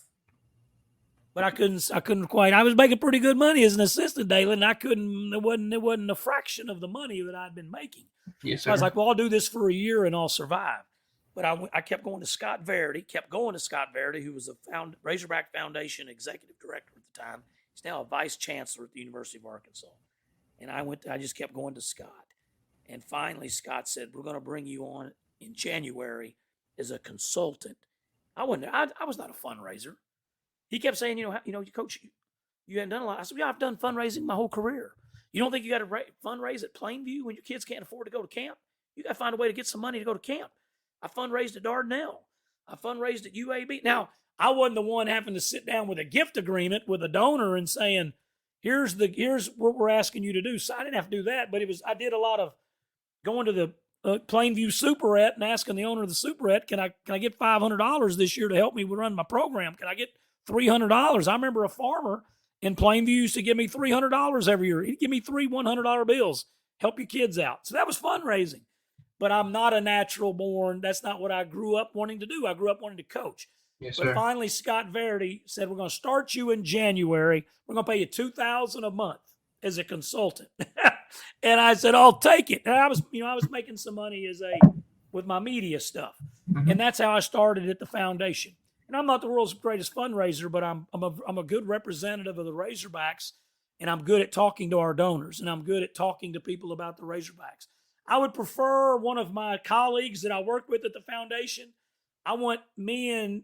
[SPEAKER 2] But I couldn't quite. I was making pretty good money as an assistant, Dalen. It wasn't a fraction of the money that I'd been making.
[SPEAKER 1] Yes, sir.
[SPEAKER 2] So I was like, well, I'll do this for a year and I'll survive. But I kept going to Scott Verity, who was the Razorback Foundation executive director at the time. He's now a vice chancellor at the University of Arkansas. And I just kept going to Scott. And finally, Scott said, we're going to bring you on in January as a consultant. I was not a fundraiser. He kept saying, Coach, you hadn't done a lot. I said, yeah, I've done fundraising my whole career. You don't think you got to fundraise at Plainview when your kids can't afford to go to camp? You got to find a way to get some money to go to camp. I fundraised at Dardanelle. I fundraised at UAB. Now, I wasn't the one having to sit down with a gift agreement with a donor and saying, here's what we're asking you to do. So I didn't have to do that, but I did a lot of going to the Plainview Superette and asking the owner of the Superette, can I get $500 this year to help me run my program? Can I get $300? I remember a farmer in Plainview used to give me $300 every year. He'd give me 3 $100 bills, help your kids out. So that was fundraising. But I'm not a natural born. That's not what I grew up wanting to do. I grew up wanting to coach.
[SPEAKER 1] Yes,
[SPEAKER 2] but
[SPEAKER 1] sir.
[SPEAKER 2] Finally, Scott Verity said, we're going to start you in January. We're going to pay you $2,000 a month as a consultant. And I said, I'll take it. And I was making some money with my media stuff. Mm-hmm. And that's how I started at the foundation. And I'm not the world's greatest fundraiser, but I'm a good representative of the Razorbacks, and I'm good at talking to our donors, and I'm good at talking to people about the Razorbacks. I would prefer one of my colleagues that I work with at the foundation. I want me and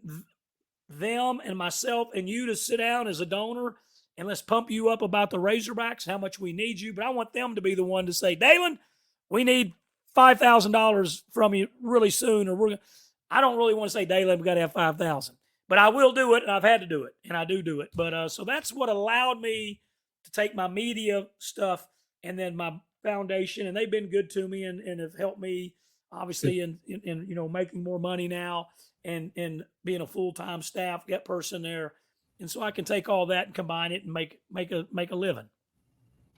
[SPEAKER 2] them and myself and you to sit down as a donor and let's pump you up about the Razorbacks, how much we need you. But I want them to be the one to say, Dalen, we need $5,000 from you really soon. I don't really want to say, Dalen, we got to have $5,000. But I will do it, and I've had to do it, and I do it. But so that's what allowed me to take my media stuff and then my foundation, and they've been good to me and have helped me obviously in making more money now and being a full-time staff get person there, and so I can take all that and combine it and make a living.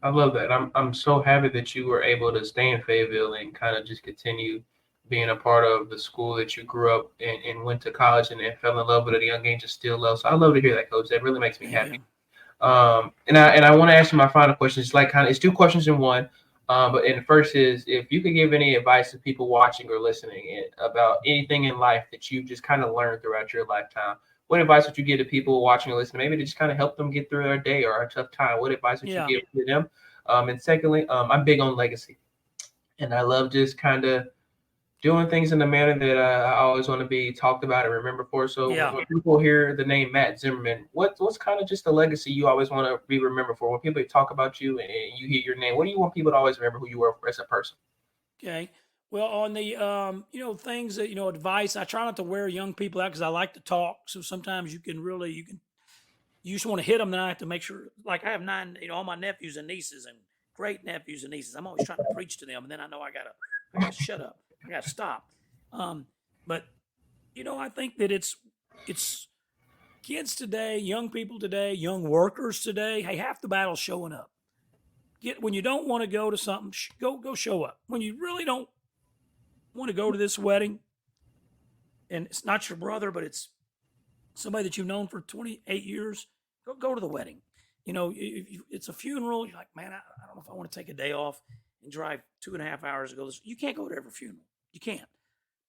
[SPEAKER 1] I love that. I'm so happy that you were able to stay in Fayetteville and kind of just continue being a part of the school that you grew up and went to college and fell in love with at a young age and still love. So I love to hear that, Coach. That really makes me happy. And I want to ask you my final question. It's like it's two questions in one. But the first is if you could give any advice to people watching or listening about anything in life that you just kind of learned throughout your lifetime, what advice would you give to people watching or listening? Maybe to just kind of help them get through their day or a tough time. What advice would you give to them? And secondly, I'm big on legacy, and I love just kind of doing things in the manner that I always want to be talked about and remembered for. So when people hear the name Matt Zimerman, what's kind of just the legacy you always want to be remembered for? When people talk about you and you hear your name, what do you want people to always remember who you were as a person?
[SPEAKER 2] Okay. Well, on the things that advice, I try not to wear young people out because I like to talk. So sometimes you just want to hit them, and I have to make sure. Like I have 9, all my nephews and nieces and great nephews and nieces. I'm always trying to preach to them, and then I know I gotta shut up. I gotta stop. But I think that it's kids today, young people today, young workers today. Hey, half the battle's showing up. When you don't want to go to something, go show up. When you really don't want to go to this wedding, and it's not your brother, but it's somebody that you've known for 28 years, go to the wedding. If it's a funeral, you're like, man, I don't know if I want to take a day off and drive 2.5 hours to go. You can't go to every funeral. You can't.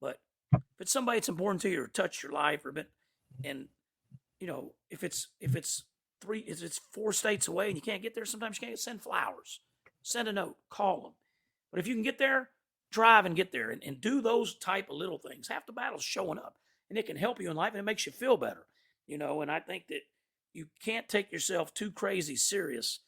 [SPEAKER 2] But if it's somebody that's important to you or touched your life or been, and if it's 4 states away and you can't get there, sometimes you can't send flowers, send a note, call them. But if you can get there, drive and get there and do those type of little things. Half the battle's showing up, and it can help you in life and it makes you feel better. And I think that you can't take yourself too crazy serious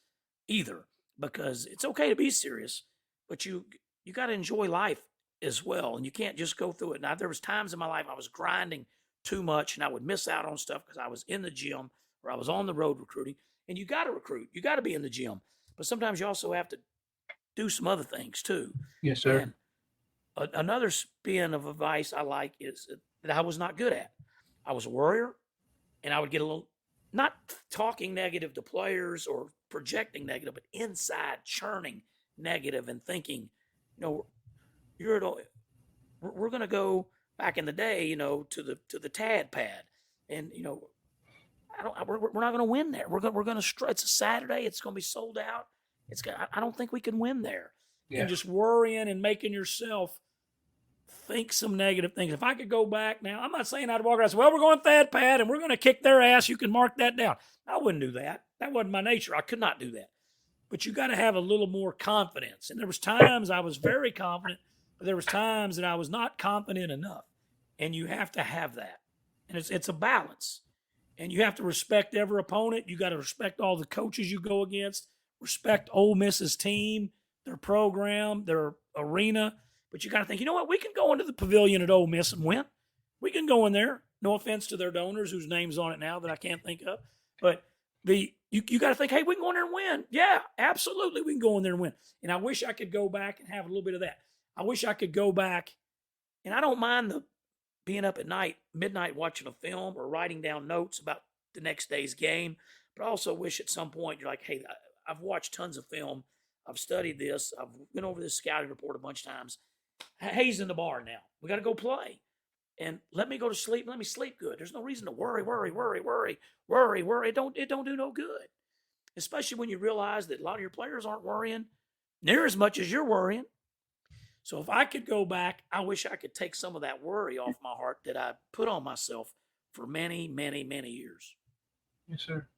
[SPEAKER 2] either, because it's okay to be serious, but you got to enjoy life as well, and you can't just go through it. Now, there was times in my life I was grinding too much, and I would miss out on stuff because I was in the gym or I was on the road recruiting. And you got to recruit, you got to be in the gym, but sometimes you also have to do some other things too.
[SPEAKER 1] Yes, sir.
[SPEAKER 2] And another spin of advice I like is that I was not good at. I was a worrier, and I would get a little, not talking negative to players or projecting negative, but inside churning negative and thinking, we're going to go back in the day, to the Tad Pad, and we're not going to win there. We're going to. It's a Saturday. It's going to be sold out. I don't think we can win there. Yeah. And just worrying and making yourself think some negative things. If I could go back now, I'm not saying I'd walk around and say, well, we're going Thad Pad and we're going to kick their ass. You can mark that down. I wouldn't do that. That wasn't my nature. I could not do that. But you got to have a little more confidence. And there was times I was very confident, but there was times that I was not confident enough. And you have to have that. And it's a balance. And you have to respect every opponent. You got to respect all the coaches you go against. Respect Ole Miss's team, their program, their arena. But you got to think, you know what? We can go into the pavilion at Ole Miss and win. We can go in there. No offense to their donors whose name's on it now that I can't think of. But you got to think, hey, we can go in there and win. Yeah, absolutely. We can go in there and win. And I wish I could go back and have a little bit of that. I wish I could go back. And I don't mind being up at night, midnight, watching a film or writing down notes about the next day's game. But I also wish at some point you're like, hey, I've watched tons of film. I've studied this. I've been over this scouting report a bunch of times. Hay's in the bar now. We got to go play. And let me go to sleep. Let me sleep good. There's no reason to worry. It don't do no good. Especially when you realize that a lot of your players aren't worrying near as much as you're worrying. So if I could go back, I wish I could take some of that worry off my heart that I put on myself for many, many, many years.
[SPEAKER 1] Yes, sir.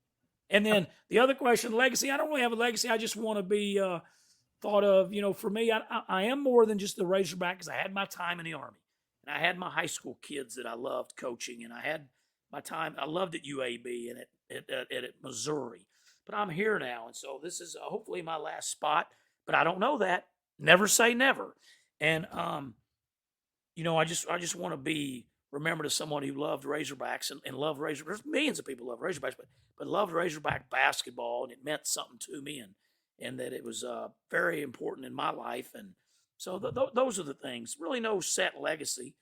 [SPEAKER 2] And then the other question, legacy. I don't really have a legacy. I just want to be thought of, for me, I am more than just the Razorback because I had my time in the Army. And I had my high school kids that I loved coaching. And I had my time. I loved at UAB and at Missouri. But I'm here now. And so this is hopefully my last spot. But I don't know that. Never say never. And, I just want to be remembered as someone who loved Razorbacks and loved Razorbacks. There's millions of people who love Razorbacks, but loved Razorback basketball, and it meant something to me, and that it was very important in my life. And so those are the things. Really no set legacy.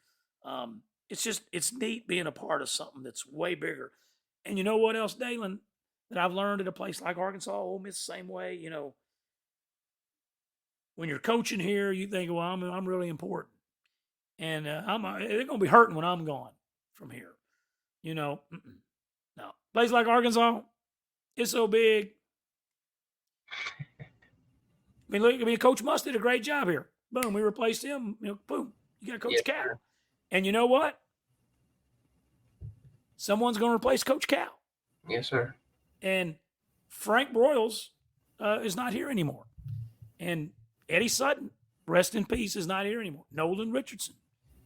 [SPEAKER 2] It's neat being a part of something that's way bigger. And you know what else, Dalen, that I've learned at a place like Arkansas, Ole Miss, the same way. You know, when you're coaching here, you think, well, I'm really important, and they're going to be hurting when I'm gone from here. You know, no, place like Arkansas, it's so big. Coach Must did a great job here. Boom, we replaced him. You know, boom, you got Coach Cal. And you know what? Someone's going to replace Coach Cal.
[SPEAKER 1] Yes, sir.
[SPEAKER 2] And Frank Broyles is not here anymore. And Eddie Sutton, rest in peace, is not here anymore. Nolan Richardson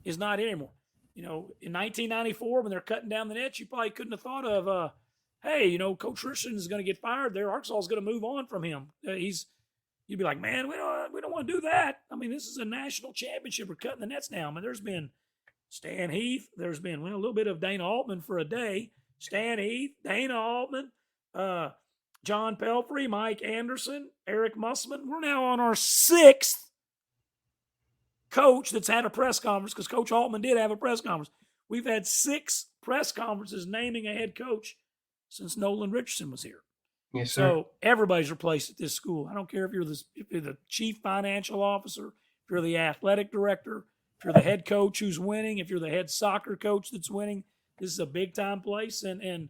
[SPEAKER 2] is not here anymore. You know, in 1994, when they're cutting down the nets, you probably couldn't have thought of, hey, you know, Coach Richardson is going to get fired there. Arkansas is going to move on from him. You'd be like, man, we don't want to do that. I mean, this is a national championship. We're cutting the nets down. I mean, there's been Stan Heath. There's been a little bit of Dana Altman for a day. Stan Heath, Dana Altman, John Pelfrey, Mike Anderson, Eric Musselman. We're now on our 6th coach that's had a press conference, because Coach Altman did have a press conference. We've had 6 press conferences naming a head coach since Nolan Richardson was here.
[SPEAKER 1] Yes, sir.
[SPEAKER 2] So everybody's replaced at this school. I don't care if you're the chief financial officer, if you're the athletic director, if you're the head coach who's winning, if you're the head soccer coach that's winning. This is a big-time place, and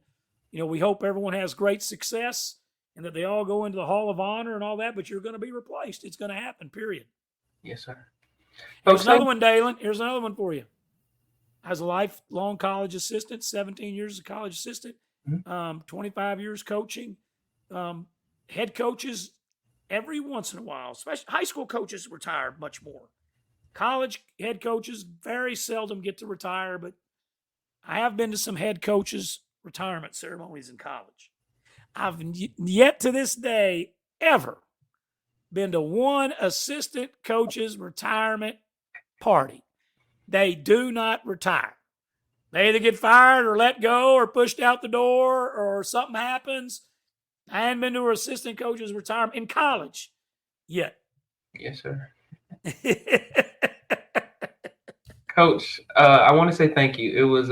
[SPEAKER 2] you know, we hope everyone has great success and that they all go into the Hall of Honor and all that, but you're going to be replaced. It's going to happen, period.
[SPEAKER 1] Yes, sir.
[SPEAKER 2] Here's another one, Dalen. Here's another one for you. As a lifelong college assistant, 17 years as a college assistant, 25 years coaching. Head coaches, every once in a while, especially high school coaches, retire much more. College head coaches very seldom get to retire, but I have been to some head coaches' retirement ceremonies in college. I've yet to this day ever been to one assistant coach's retirement party. They do not retire. They either get fired or let go or pushed out the door or something happens. I hadn't been to an assistant coach's retirement in college yet.
[SPEAKER 1] Yes, sir. Coach, I want to say thank you. It was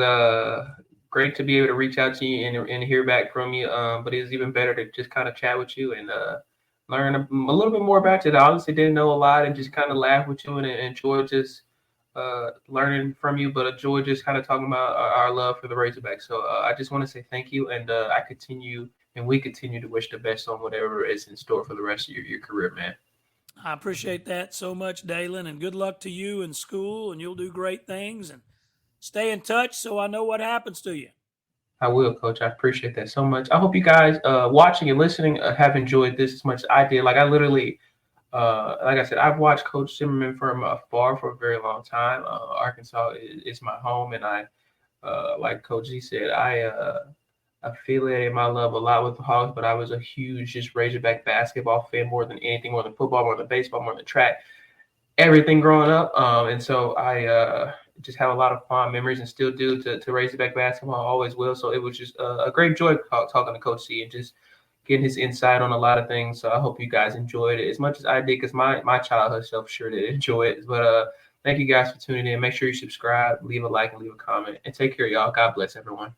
[SPEAKER 1] great to be able to reach out to you and hear back from you. But it was even better to just kind of chat with you and learn a little bit more about you. I honestly didn't know a lot and just kind of laugh with you and enjoy just learning from you, but enjoy just kind of talking about our love for the Razorbacks. So I just want to say thank you, and we continue to wish the best on whatever is in store for the rest of your career, man.
[SPEAKER 2] I appreciate that so much, Dalen, and good luck to you in school, and you'll do great things, and stay in touch so I know what happens to you.
[SPEAKER 1] I will, Coach. I appreciate that so much. I hope you guys watching and listening have enjoyed this as much as I did. Like I literally, like I said, I've watched Coach Zimmerman from afar for a very long time. Arkansas is my home, and I, like Coach Z said, I affiliated my love a lot with the Hawks, but I was a huge just Razorback basketball fan more than anything, more than football, more than baseball, more than track, everything growing up. And so I just have a lot of fond memories and still do to Razorback basketball, always will. So it was just a great joy talking to Coach C and just getting his insight on a lot of things. So I hope you guys enjoyed it as much as I did, because my childhood self sure did enjoy it. But thank you guys for tuning in. Make sure you subscribe, leave a like, and leave a comment. And take care, y'all. God bless everyone.